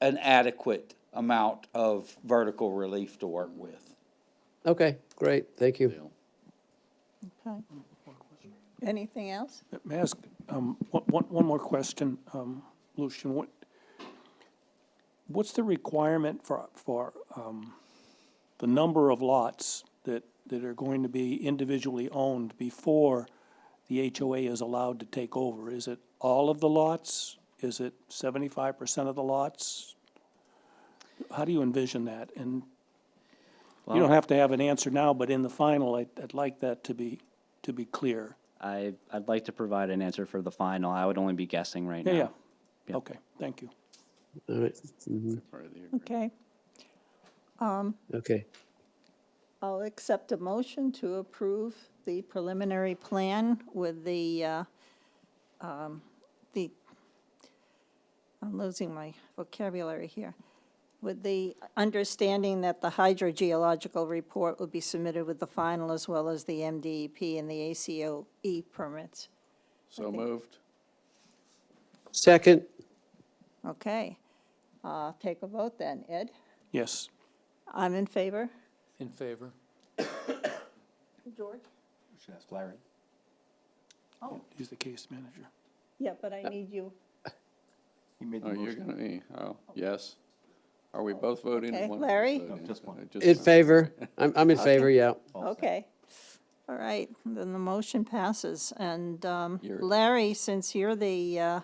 adequate amount of vertical relief to work with. Okay, great, thank you. Okay. Anything else? May I ask, one more question, Lucian, what's the requirement for the number of lots that are going to be individually owned before the HOA is allowed to take over? Is it all of the lots? Is it 75% of the lots? How do you envision that? And you don't have to have an answer now, but in the final, I'd like that to be clear. I'd like to provide an answer for the final. I would only be guessing right now. Yeah. Yeah. Okay, thank you. All right, mhm, Part of the agreement. Okay. okay. I'll accept a motion to approve the preliminary plan with I'm losing my vocabulary here, with the understanding that the hydrogeological report will be submitted with the final as well as the MDEP and the ACOE permits. So moved. Second, Okay. Take a vote then. Ed? Yes. I'm in favor. In favor? George? Should ask Larry. He's the case manager. Yeah, but I need you. He made the Oh, you're motion. gonna be, yes. Are we both voting? Okay, One Larry? voting? No, just one. Just in one. favor, I'm in favor, yeah. Okay. All right, then the motion passes. And You're- Larry, since you're the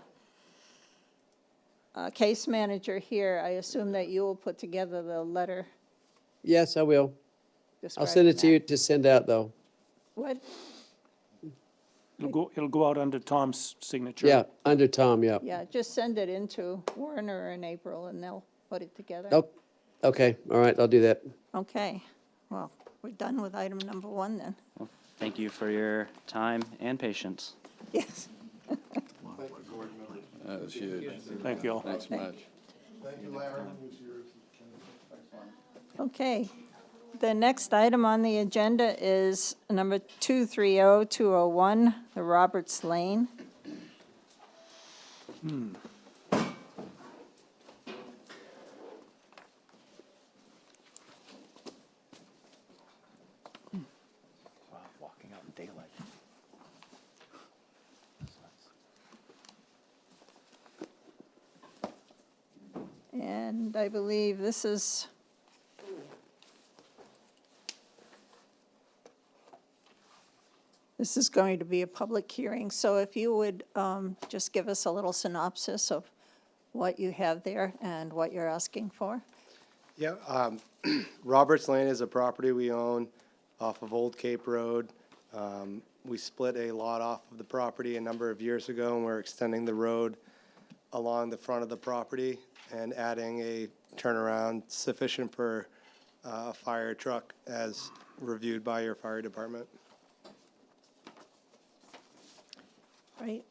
case manager here, I assume that you will put together the letter Yes, I will. I'll send describing it to that. you to send out, though. What? It'll go out under Tom's signature. Yeah, under Tom, yeah. Yeah, just send it into Warner and April, and they'll put it together. Oh, okay, all right, I'll do that. Okay, well, we're done with item number 1 then. Well, thank you for your time and patience. Yes. That was huge. Thank you all. Thanks much. Okay. The next item on the agenda is number 230201, the Roberts Lane. Walking out in daylight. And I believe this is going to be a public hearing, so if you would just give us a little synopsis of what you have there and what you're asking for. Yeah, Roberts Lane is a property we own off of Old Cape Road. We split a lot off of the property a number of years ago, and we're extending the road along the front of the property and adding a turnaround sufficient for a fire truck as reviewed by your fire department. Right.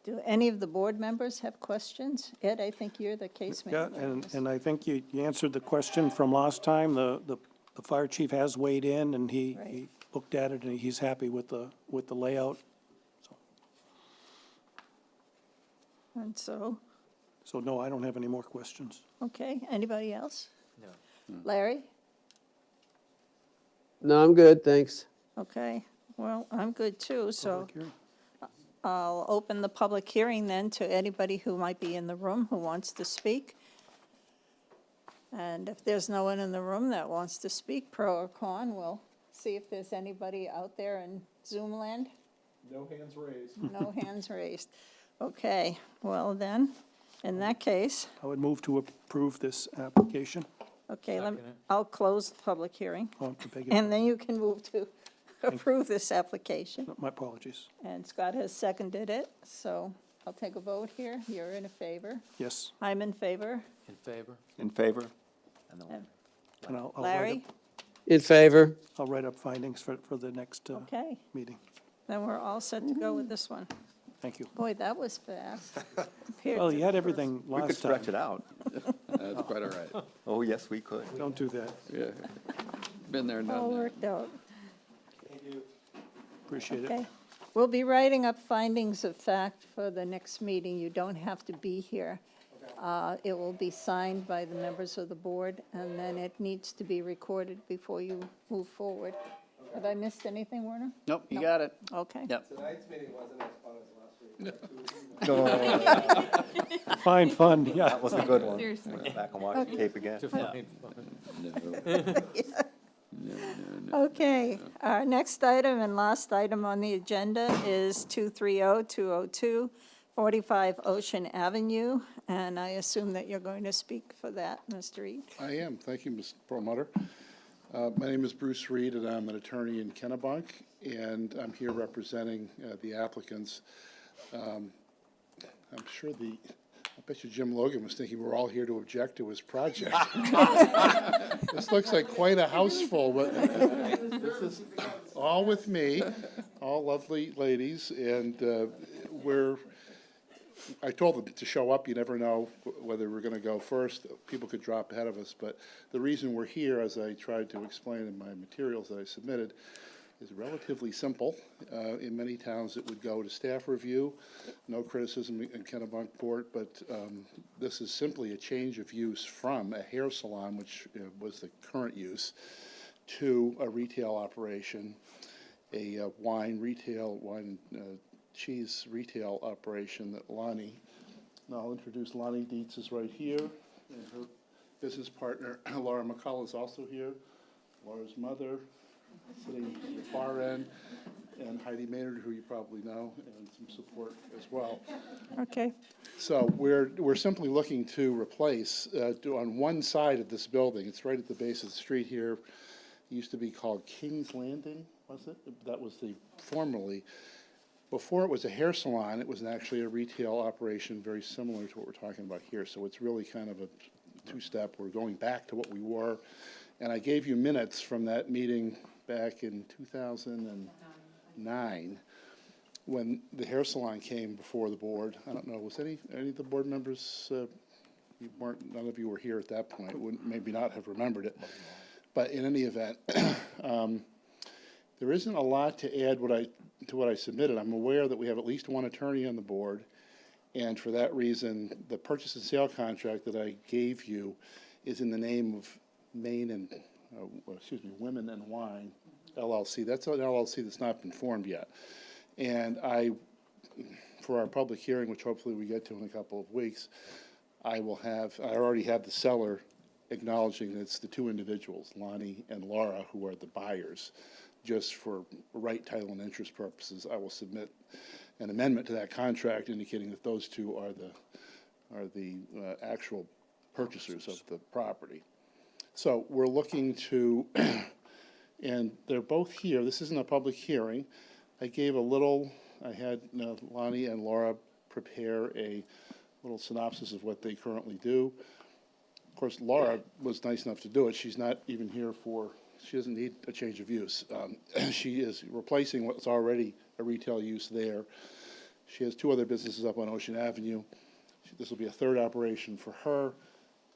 Do any of the board members have questions? Ed, I think you're the case Yeah, manager. and I think you answered the question from last time. The fire chief has weighed in, and he Right. looked at it, and he's happy with the layout. And so, So no, I don't have any more questions. okay, anybody else? No. Larry? No, I'm good, thanks. Okay, well, I'm good too, so Public hearing. I'll open the public hearing then to anybody who might be in the room who wants to speak. And if there's no one in the room that wants to speak, pro or con, we'll see if there's anybody out there in Zoom land. No hands raised. No hands raised. Okay, well then, in that case, I would move to approve this application. okay, Second it. I'll close the public hearing. Oh, I beg your And then you can move to approve this application. My apologies. And Scott has seconded it, so I'll take a vote here. You're in favor. Yes, I'm in favor. In favor? In favor? And and I'll write Larry? In favor? I'll write up findings for the next Okay, meeting. then we're all set to go with this one. Thank you. Boy, that was fast. compared Well, to you had the everything We could last stretch time. it out. That's quite all right. Oh, yes, we could. Don't do that. Yeah. Been there, first. All done that. worked out. Appreciate it. Okay. We'll be writing up findings of fact for the next meeting. You don't have to be here. It will be signed by the members of the board, and then it needs to be recorded before you move forward. Have I missed anything, Werner? Nope, you got it. Okay. Yep. Tonight's meeting wasn't as fun as last week. Fine, fun, yeah. That was a good one. Back and watch the tape again. To find fun. Okay, our next item and last item on the agenda is 230-202, 45 Ocean Avenue, and I assume that you're going to speak for that, Mr. Reed. I am. Thank you, Ms. Perlmutter. My name is Bruce Reed, and I'm an attorney in Kennebunk, and I'm here representing the applicants. I'm sure I bet you Jim Logan was thinking we're all here to object to his project. This looks like quite a house full, but this is all with me, all lovely ladies, and I told them to show up. You never know whether we're going to go first. People could drop ahead of us. But the reason we're here, as I tried to explain in my materials that I submitted, is relatively simple. In many towns, it would go to staff review. No criticism in Kennebunkport, but this is simply a change of use from a hair salon, which was the current use, to a retail operation, a wine cheese retail operation that Lonnie, and I'll introduce Lonnie Dietz is right here, and her business partner, Laura McCullough, is also here. Laura's mother, sitting at the far end, and Heidi Maynard, who you probably know, and some support as well. Okay, So we're simply looking to replace, on one side of this building, it's right at the base of the street here, it used to be called King's Landing, was it? That was the formerly. Before it was a hair salon, it was actually a retail operation very similar to what we're talking about here. So it's really kind of a two-step. We're going back to what we were. And I gave you minutes from that meeting back in 2009 when the hair salon came before the board. I don't know, was any of the board members, none of you were here at that point, would maybe not have remembered it. But in any event, there isn't a lot to add to what I submitted. I'm aware that we have at least one attorney on the board, And for that reason, the purchase and sale contract that I gave you is in the name of Women and Wine LLC. That's an LLC that's not been formed yet. And for our public hearing, which hopefully we get to in a couple of weeks, I already have the seller acknowledging that it's the two individuals, Lonnie and Laura, who are the buyers. Just for right, title, and interest purposes, I will submit an amendment to that contract indicating that those two are the actual purchasers of the property. So we're looking to, and they're both here. This isn't a public hearing. I had Lonnie and Laura prepare a little synopsis of what they currently do. Of course, Laura was nice enough to do it. She's not even here she doesn't need a change of use. She is replacing what's already a retail use there. She has two other businesses up on Ocean Avenue. This will be a third operation for her.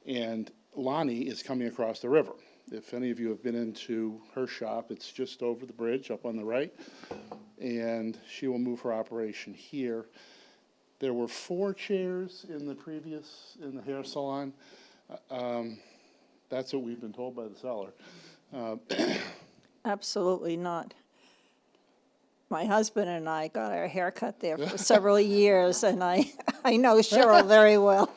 And Lonnie is coming across the river. If any of you have been into her shop, it's just over the bridge up on the right. And she will move her operation here. There were 4 chairs in the hair salon. That's what we've been told by the seller. Absolutely not. My husband and I got our hair cut there for several years, and I know Cheryl very well.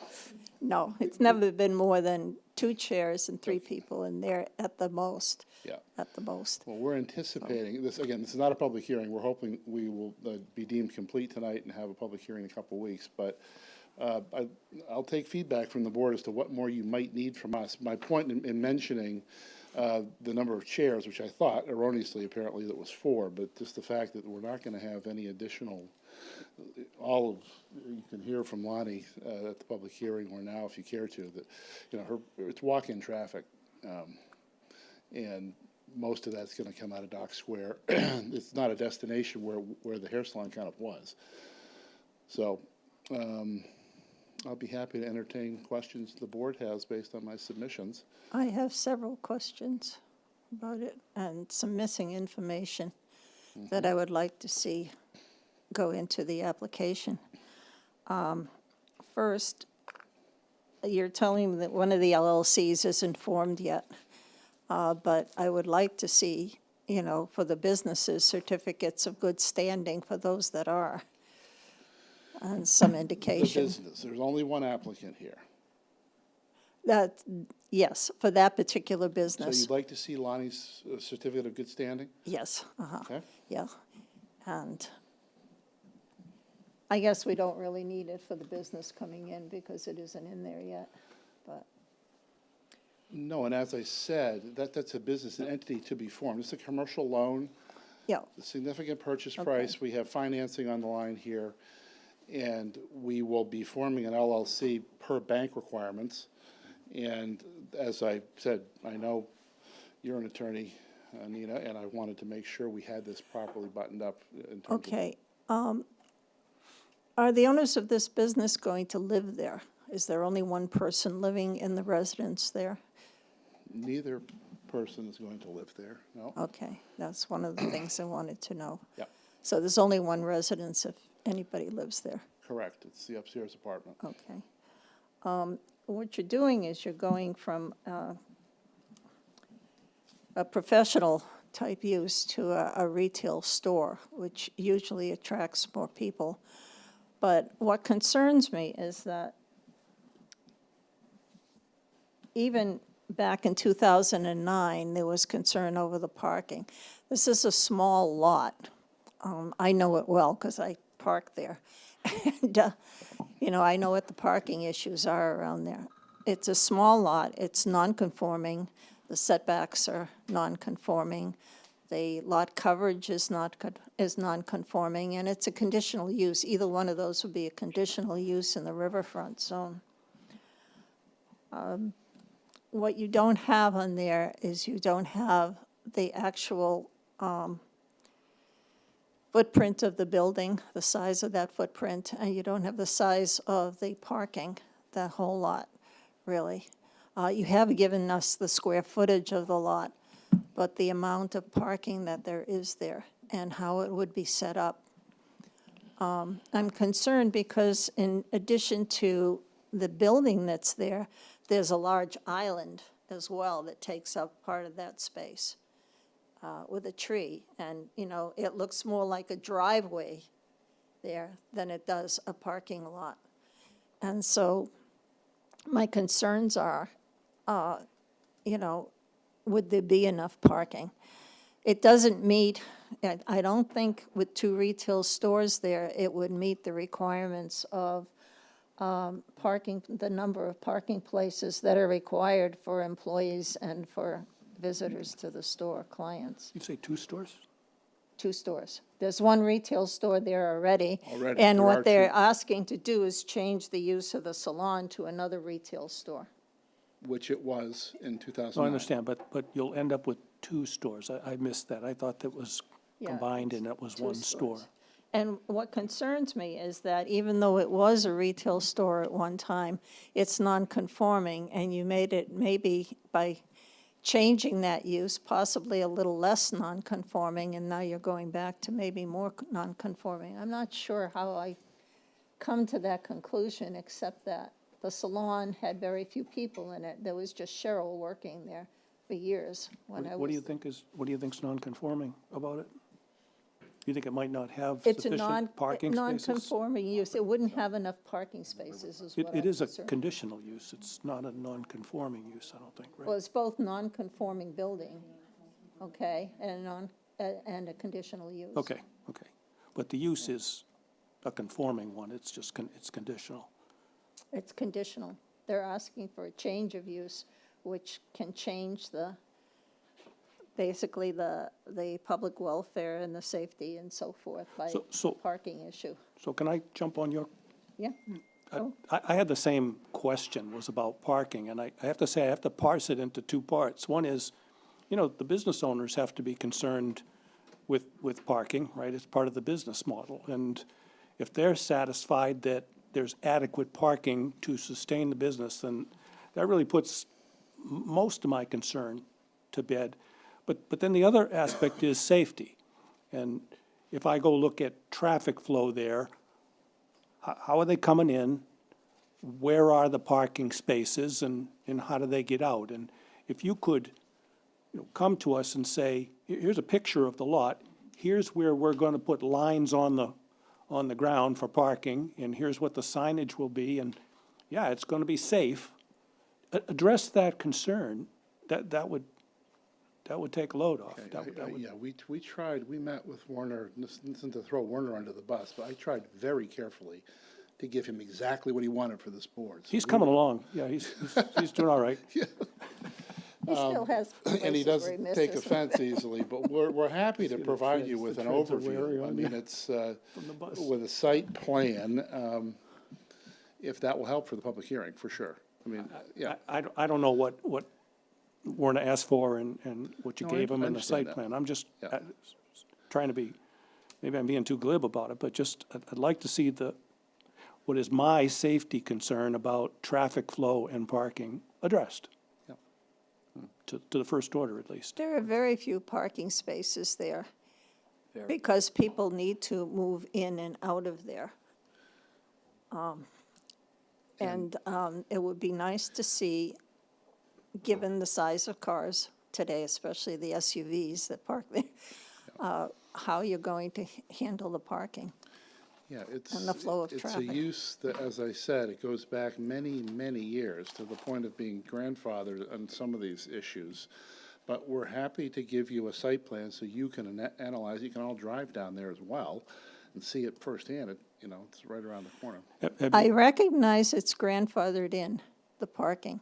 No, it's never been more than 2 chairs and 3 people in there at the most. Yeah. At the most. Well, we're anticipating, this is not a public hearing. We're hoping we will be deemed complete tonight and have a public hearing in a couple of weeks. But I'll take feedback from the board as to what more you might need from us. My point in mentioning the number of chairs, which I thought erroneously apparently that was 4, but just the fact that we're not going to have any additional, you can hear from Lonnie at the public hearing or now if you care to, that, it's walk-in traffic. And most of that's going to come out of Dock Square. It's not a destination where the hair salon kind of was. So I'll be happy to entertain questions the board has based on my submissions. I have several questions about it and some missing information that I would like to see go into the application. First, you're telling me that one of the LLCs isn't formed yet, but I would like to see, for the businesses, certificates of good standing for those that are, and some indication. The business, there's only one applicant here. Yes, for that particular So business. you'd like to see Lonnie's certificate of good standing? Yes, Okay. yeah. And I guess we don't really need it for the business coming in because it isn't in there yet, but. No, and as I said, that's a business, an entity to be formed. It's a commercial loan. Yeah, The significant purchase price, we have financing on the line here, and we will be forming an LLC per bank requirements. And as I said, I know you're an attorney, Nina, and I wanted to make sure we had this properly buttoned up in terms of. okay. Are the owners of this business going to live there? Is there only one person living in the residence there? Neither person is going to live there, no. Okay, that's one of the things I wanted to know. Yeah, So there's only one residence if anybody lives there? correct. It's the upstairs apartment. Okay. What you're doing is you're going from a professional type use to a retail store, which usually attracts more people. But what concerns me is that even back in 2009, there was concern over the parking. This is a small lot. I know it well because I park there. And, I know what the parking issues are around there. It's a small lot. It's non-conforming. The setbacks are non-conforming. The lot coverage is non-conforming, and it's a conditional use. Either one of those would be a conditional use in the riverfront zone. What you don't have on there is you don't have the actual footprint of the building, the size of that footprint, and you don't have the size of the parking, that whole lot, really. You have given us the square footage of the lot, but the amount of parking that there is there and how it would be set up, I'm concerned because in addition to the building that's there, there's a large island as well that takes up part of that space with a tree. And, you know, it looks more like a driveway there than it does a parking lot. And so my concerns are, you know, would there be enough parking? It doesn't meet, I don't think with 2 retail stores there, it would meet the requirements of parking, the number of parking places that are required for employees and for visitors to the store, clients. You say 2 stores? 2 stores. There's 1 retail store there already. Already, And there are what they're 2. asking to do is change the use of the salon to another retail store. Which it was in 2009. No, I understand, but you'll end up with 2 stores. I missed that. I thought that was Yeah, combined it's and it was 2 one store. stores. And what concerns me is that even though it was a retail store at one time, it's non-conforming, and you made it maybe by changing that use, possibly a little less non-conforming, and now you're going back to maybe more non-conforming. I'm not sure how I come to that conclusion, except that the salon had very few people in it. There was just Cheryl working there for years when I was. What do you think's non-conforming about it? You think it might not have It's a sufficient parking spaces? non-conforming use. It wouldn't have enough parking spaces is what I'm It is a concerned. conditional use. It's not a non-conforming use, I don't think, Well, right? it's both non-conforming building, okay, and a conditional use. Okay. But the use is a conforming one. It's just, it's conditional. It's conditional. They're asking for a change of use, which can change basically the public welfare and the safety and so forth by So- parking issue. So can I jump on your Yeah? I had the same question, was about parking, and I have to say, I have to parse it into 2 parts. One is, you know, the business owners have to be concerned with parking, right? It's part of the business model. And if they're satisfied that there's adequate parking to sustain the business, then that really puts most of my concern to bed. But then the other aspect is safety. And if I go look at traffic flow there, how are they coming in? Where are the parking spaces and how do they get out? And if you could, you know, come to us and say, here's a picture of the lot, here's where we're gonna put lines on the ground for parking, and here's what the signage will be, and yeah, it's gonna be safe. Address that concern, that would take a load off. That would- Yeah, we tried, we met with Werner, listen to throw Werner under the bus, but I tried very carefully to give him exactly what he wanted for this board. So He's we coming were- along, yeah, he's doing all right. He still has And he places where he doesn't misses. take offense easily, but we're happy to provide you with an treads are wearing overview. I on mean, you it's, the bus. with a site plan, if that will help for the public hearing, for sure. I mean, yeah. I don't know what Werner asked for and what you No, I gave him in the understand site that. plan. I'm just Yeah. trying to be, maybe I'm being too glib about it, but just, I'd like to see what is my safety concern about traffic flow and parking addressed. Yeah. To the first order, at least. There are very few parking spaces there because people need to move in and out of there. And it would be nice to see, given the size of cars today, especially the SUVs that park there, how you're going to handle the parking. Yeah, it's. And the flow of It's traffic. a use that, as I said, it goes back many, many years to the point of being grandfathered on some of these issues. But we're happy to give you a site plan so you can analyze, you can all drive down there as well and see it firsthand. You know, it's right around the corner. I recognize it's grandfathered in, the parking,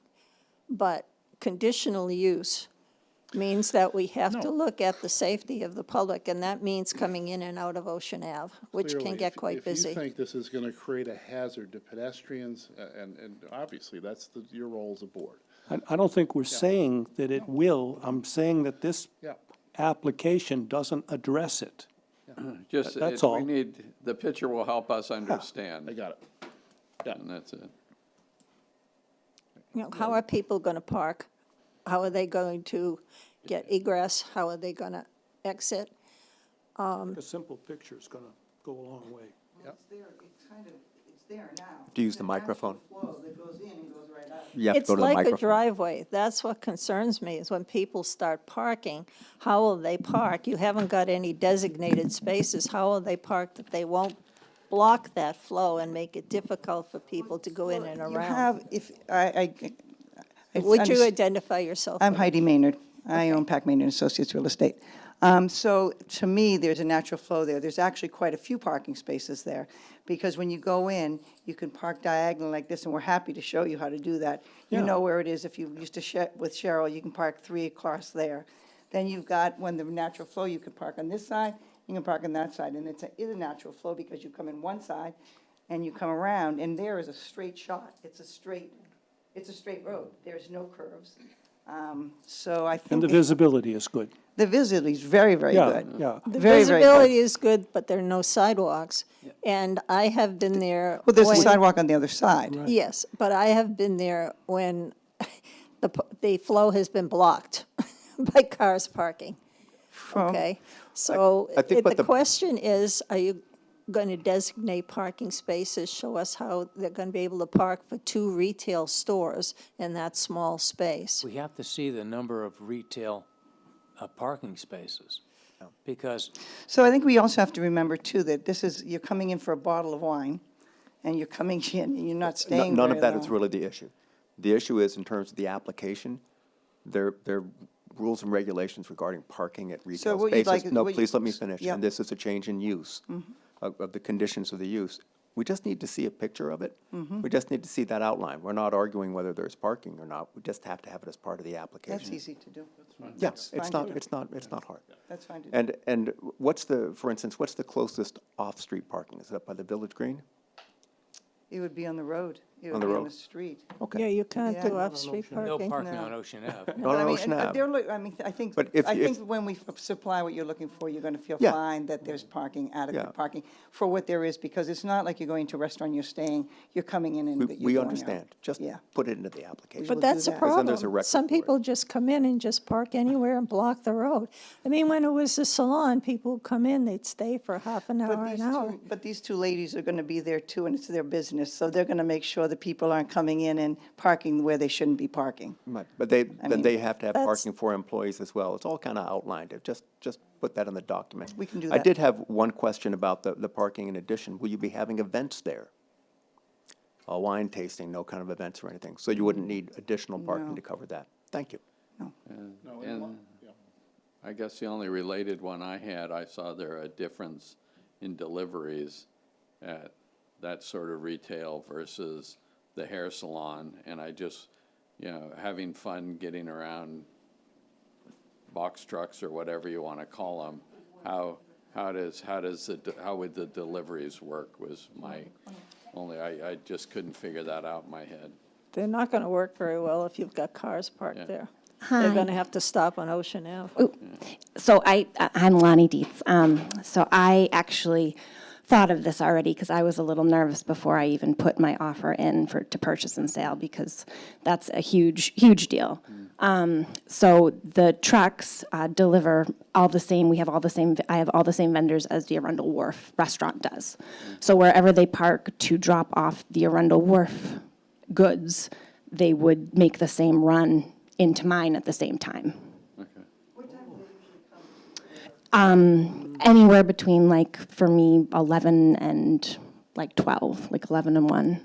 but conditional use means that we have to No. look at the safety of the public, and that means coming in and out of Ocean Ave, which can Clearly, get quite If you busy. think this is gonna create a hazard to pedestrians, and obviously, that's your role as a board. I don't think we're saying that it will. I'm saying that this Yeah. application doesn't address it. Just, That's we all. need, the picture will help us I understand, got it. and that's it. You know, how are people going to park? How are they going to get egress? How are they going to exit? A simple picture is gonna go a long way. It's there, it's kind of, it's there now. Do you use the microphone? Flow that goes in and goes right out. You have to It's go to the like a microphone. driveway. That's what concerns me, is when people start parking, how will they park? You haven't got any designated spaces. How will they park that they won't block that flow and make it difficult for people to go in and You around? have, if, Would you identify yourself? I'm for the- Heidi Maynard. I own Pac Maynard Associates Real Estate. So to me, there's a natural flow there. There's actually quite a few parking spaces there, because when you go in, you can park diagonal like this, and we're happy to show you how to do that. You Yeah. know where it is. If you used to with Cheryl, you can park 3 across there. Then you've got, when the natural flow, you can park on this side, you can park on that side, and it's a natural flow because you come in one side and you come around, and there is a straight shot. It's a straight road. There's no curves. So I think. And the visibility is good. The visibility is very, very Yeah, good. yeah. The Very, very good. visibility is good, but there are no sidewalks. And I have been there. Well, there's a when- sidewalk on the other side. Yes, but I have been there when the flow has been blocked by cars parking, okay? So I think what the the- question is, are you going to designate parking spaces? Show us how they're going to be able to park for 2 retail stores in that small space. We have to see the number of retail parking spaces, because So I think we also have to remember, too, that this is, you're coming in for a bottle of wine, and you're coming in, and you're not staying None very of that is long. really the issue. The issue is, in terms of the application, there are rules and regulations regarding parking at retail what you'd spaces. like- No, what you- please let me finish. yeah. And this is a change in use of the conditions of the use. We just need to see a picture of it. We just need to see that outline. We're not arguing whether there's parking or not. We just have to have it as part of the application. That's easy to do. Yeah, That's fine to do. it's not hard. That's fine to do. And what's the, for instance, what's the closest off-street parking? Is it up by the Village Green? It would be on the road. It On would the be on road. the street. Okay. Yeah, you can't Yeah. do off-street no parking. parking No. on Ocean Ave. Not on I mean, Ocean Ave. I mean, I think, But if- when we supply what you're looking for, you're gonna feel Yeah. fine that there's parking, Yeah. adequate parking for what there is, because it's not like you're going to a restaurant, you're staying, you're coming in and you're We going out. understand. Just Yeah. put it into the application. We'll But do that's a that. Because then there's a problem. record Some for it. people just come in and just park anywhere and block the road. I mean, when it was the salon, people would come in, they'd stay for half an hour, an hour. But these two ladies are gonna be there too, and it's their business, so they're gonna make sure that people aren't coming in and parking where they shouldn't be parking. Right, but then mean, they have to have that's- parking for employees as well. It's all kind of outlined. Just put that in the document. We can do I that. did have one question about the parking in addition. Will you be having events there? A wine tasting, no kind of events or anything? So you wouldn't need additional parking No. to cover that? Thank you. And I guess the only related one I had, I saw there a difference in deliveries at that sort of retail versus the hair salon. And I just, having fun getting around box trucks or whatever you want to call them, how would the deliveries work was my only, I just couldn't figure that out in my head. They're not going to work very well if you've got cars parked Yeah. there. Hi. They're going to have to stop on Ocean Ave. So I'm Lonnie Dietz. So I actually thought of this already because I was a little nervous before I even put my offer in to purchase and sale, because that's a huge, huge deal. So the trucks deliver all the same. I have all the same vendors as the Arundel Wharf restaurant does. So wherever they park to drop off the Arundel Wharf goods, they would make the same run into mine at the same time. Anywhere between, like, for me, 11 and like 12, like 11 and 1.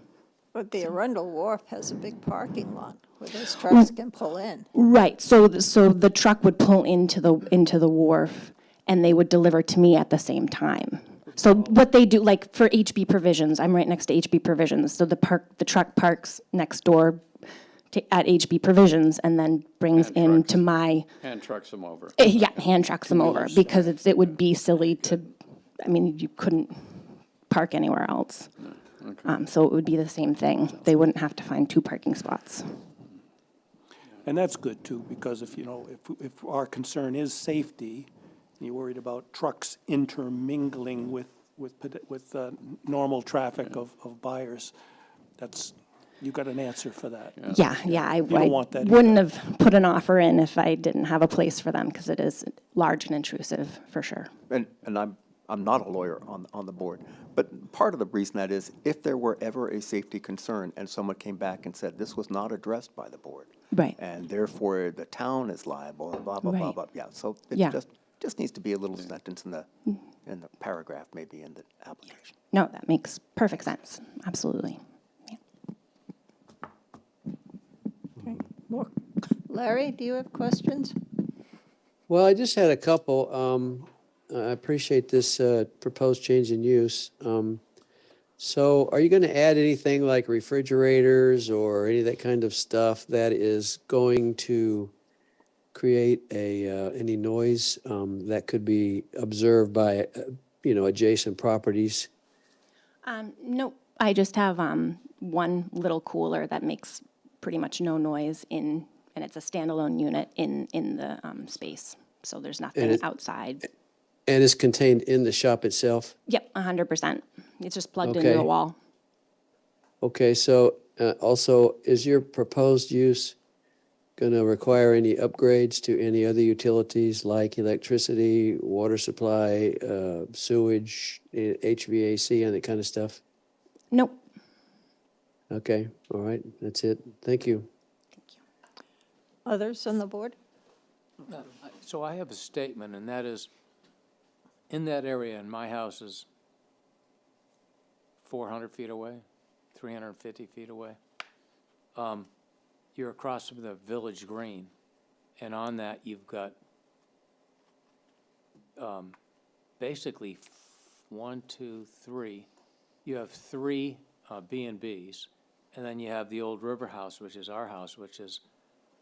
But the Arundel Wharf has a big parking lot where those trucks can pull in. Right. So the truck would pull into the wharf, and they would deliver to me at the same time. So what they do, like for HB Provisions, I'm right next to HB Provisions. So the truck parks next door at HB Provisions and then brings Hand in trucks. to my. Hand trucks them over. Hand trucks them over, because it would be silly to, I mean, you couldn't park anywhere else. So it would be the same thing. They wouldn't have to find 2 parking spots. And that's good too, because if our concern is safety, and you're worried about trucks intermingling with normal traffic of buyers, you got an answer for that. Yeah, I don't want that wouldn't have put an offer in if I didn't have a place for them, because it is large and intrusive, for sure. And I'm I'm not a lawyer on the board, but part of the reason that is, if there were ever a safety concern and someone came back and said this was not addressed by the board, Right. and therefore the town is liable, and blah, blah, blah, Right. blah, yeah, so Yeah. it just needs to be a little sentence in the paragraph, maybe in the application. No, that makes perfect sense. Absolutely. More- Larry, do you have questions? Well, I just had a couple. I appreciate this proposed change in use. So are you going to add anything like refrigerators or any of that kind of stuff that is going to create any noise that could be observed by, adjacent properties? Nope. I just have one little cooler that makes pretty much no noise and it's a standalone unit in the space. So there's nothing outside. And is contained in the shop itself? Yep, 100%. It's just plugged into Okay. the wall. Okay, so also, is your proposed use going to require any upgrades to any other utilities like electricity, water supply, sewage, HVAC, and that kind of stuff? Nope. Okay, all right, that's it. Thank you. Others on the board? So I have a statement, and that is, in that area, and my house is 400 feet away, 350 feet away. You're across from the village green, and on that you've got basically 1, 2, 3. You have 3 B&Bs, and then you have the old River House, which is our house, which is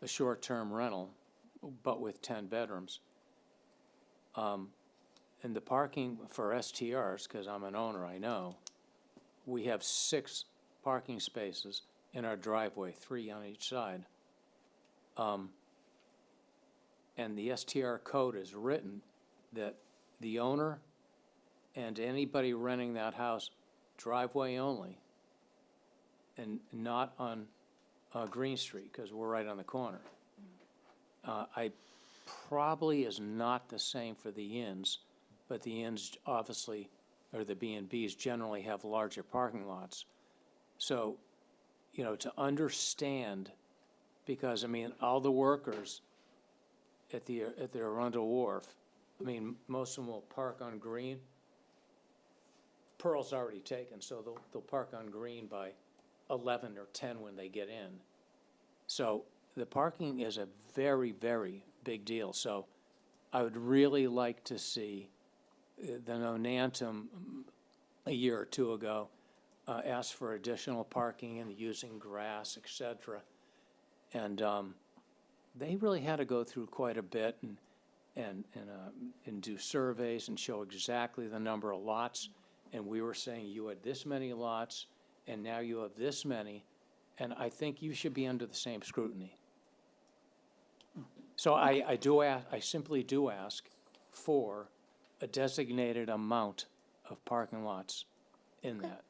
a short-term rental, but with 10 bedrooms. And the parking for STRs, because I'm an owner, I know, we have 6 parking spaces in our driveway, 3 on each side. And the STR code is written that the owner and anybody renting that house, driveway only, and not on Green Street, because we're right on the corner. I probably is not the same for the inns, but the inns obviously, or the B&Bs generally have larger parking lots. So, to understand, because, all the workers at the Arundel Wharf, most of them will park on Green. Pearl's already taken, so they'll park on Green by 11 or 10 when they get in. So the parking is a very, very big deal. So I would really like to see the Nonantum a year or two ago ask for additional parking and using grass, et cetera. And they really had to go through quite a bit and do surveys and show exactly the number of lots. And we were saying you had this many lots, and now you have this many, and I think you should be under the same scrutiny. So I simply do ask for a designated amount of parking lots in that.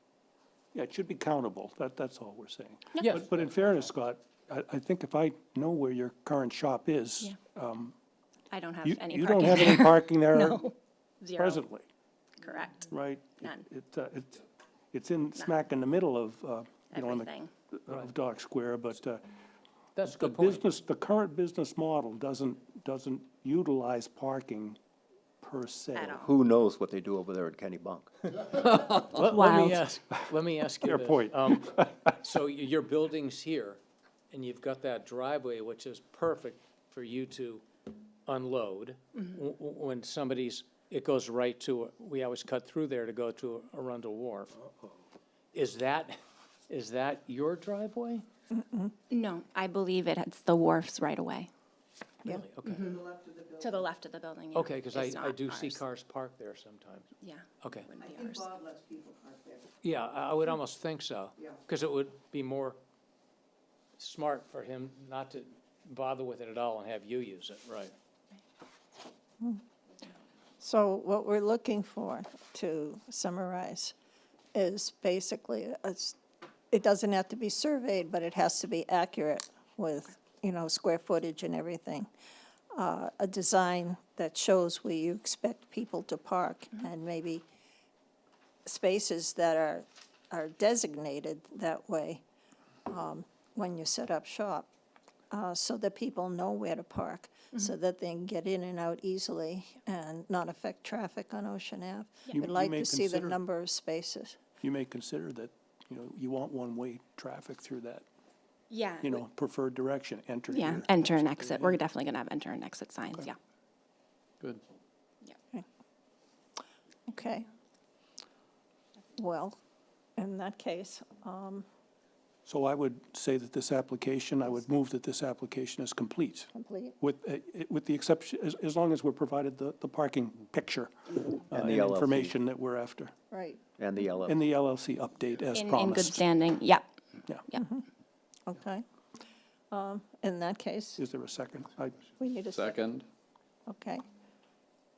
Yeah, it should be countable, that's all we're saying. Yes. But in fairness, Scott, I think if I know where your current shop is, I don't have you any you parking don't have any parking there No. Zero. presently, Correct. right? None. It's smack in the middle of, Everything. of Dock Square, but That's a the good point. the current business model doesn't utilize parking per se. At all. Who knows what they do over there at Kennebunk? Let Wild. me ask you Fair this. point. So your building's here, and you've got that driveway, which is perfect for you to unload. When it goes right to, we always cut through there to go to Arundel Wharf. Is that your driveway? No, I believe it's the wharf's right away. Really? Okay. To the left of the building, yeah. Okay, because It's I not do see ours. cars parked there sometimes. Yeah. Okay. Wouldn't be ours. Yeah, I would almost think so. Because it would be more smart for him not to bother with it at all and have you use it, right? So what we're looking for, to summarize, is basically, it doesn't have to be surveyed, but it has to be accurate with, square footage and everything. A design that shows where you expect people to park, and maybe spaces that are designated that way when you set up shop, so that people know where to park, so that they can get in and out easily and not affect traffic on Ocean Ave. You- We'd you like may to see the consider- number of spaces. You may consider that, you want one-way traffic through that, Yeah. preferred direction, enter Yeah, here. enter and exit. We're definitely going to have enter and exit signs, yeah. Good. Okay. Well, in that case, So I would say that this application, I would move that this application is complete, complete. with the exception, as long as we're provided the parking picture and the LLC. information that we're after, Right, And the LLC. and the LLC update as In good promised. standing, yeah. Yeah. Yeah. okay. In that case, Is there a second? we need a second. Second, Okay.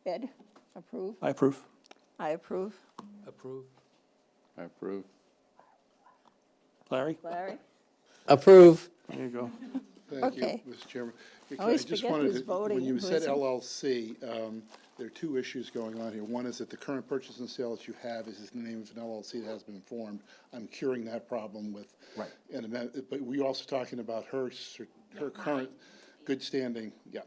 Ed, approve? I approve. I approve. Approve. I approve. Larry? Larry? Approve. There you go. Thank you, Okay. Mr. Chairman. I always just forget wanted who's to- voting When you and who said isn't. LLC, there are two issues going on here. One is that the current purchase and sale that you have is the name of an LLC that has been formed. I'm curing that problem with. Right. But we're also talking about her current good standing, yeah.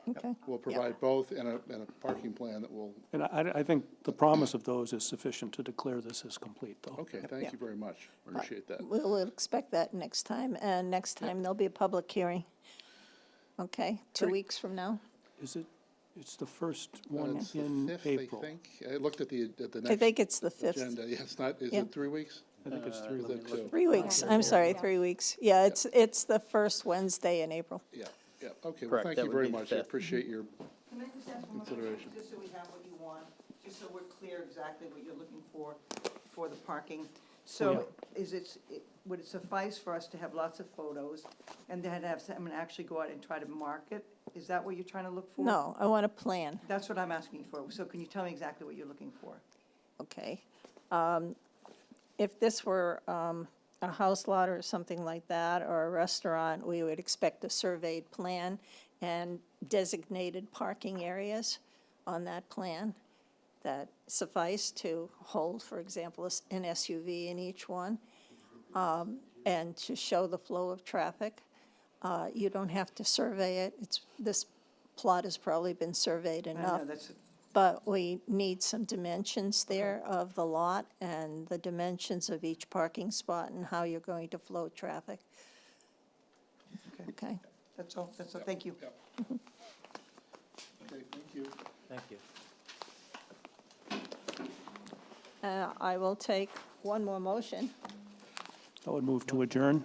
Okay. We'll provide both and a parking plan that will, And I think the promise of those is sufficient to declare this as complete, though. okay, thank you very much. Appreciate that. We'll expect that next time, and next time there'll be a public hearing. Okay, 2 Great. weeks from now? It's the first one It's the in 5th, April. I think. I looked at the I next think it's the 5th. agenda. Yeah, it's not, is Yeah. it 3 weeks? I think it's three. Is it two? 3 weeks, I'm sorry, 3 weeks. Yeah, it's the first Wednesday in April. Yeah, yeah, okay, well, Correct, thank that you would very be the much. I 5th. appreciate your Can I just ask one more consideration. question, just so we have what you want, just so we're clear exactly what you're looking for the parking? So would it suffice for us to have lots of photos and then have someone actually go out and try to mark it? Is that what you're trying to look for? No, I want a plan, That's what I'm asking for. So can you tell me exactly what you're looking for? okay? If this were a house lot or something like that, or a restaurant, we would expect a surveyed plan and designated parking areas on that plan that suffice to hold, for example, an SUV in each one, and to show the flow of traffic. You don't have to survey it. This plot has probably been surveyed I know, enough. that's, But we need some dimensions there of the lot and the dimensions of each parking spot and how you're going to flow traffic. Okay? that's all, thank you. Okay, thank you. Thank you. I will take one more motion. I would move to adjourn.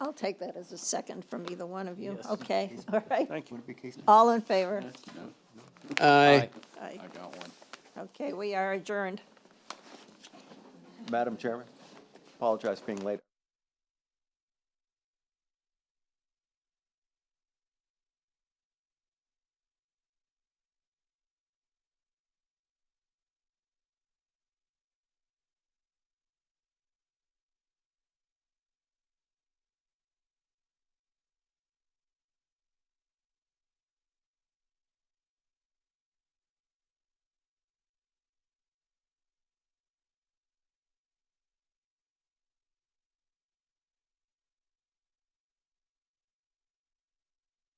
I'll take that as a second from either one of you. Okay, all right. Thank you. All in favor? Aye. Aye. I got one. Okay, we are adjourned. Madam Chairman, apologize for being late.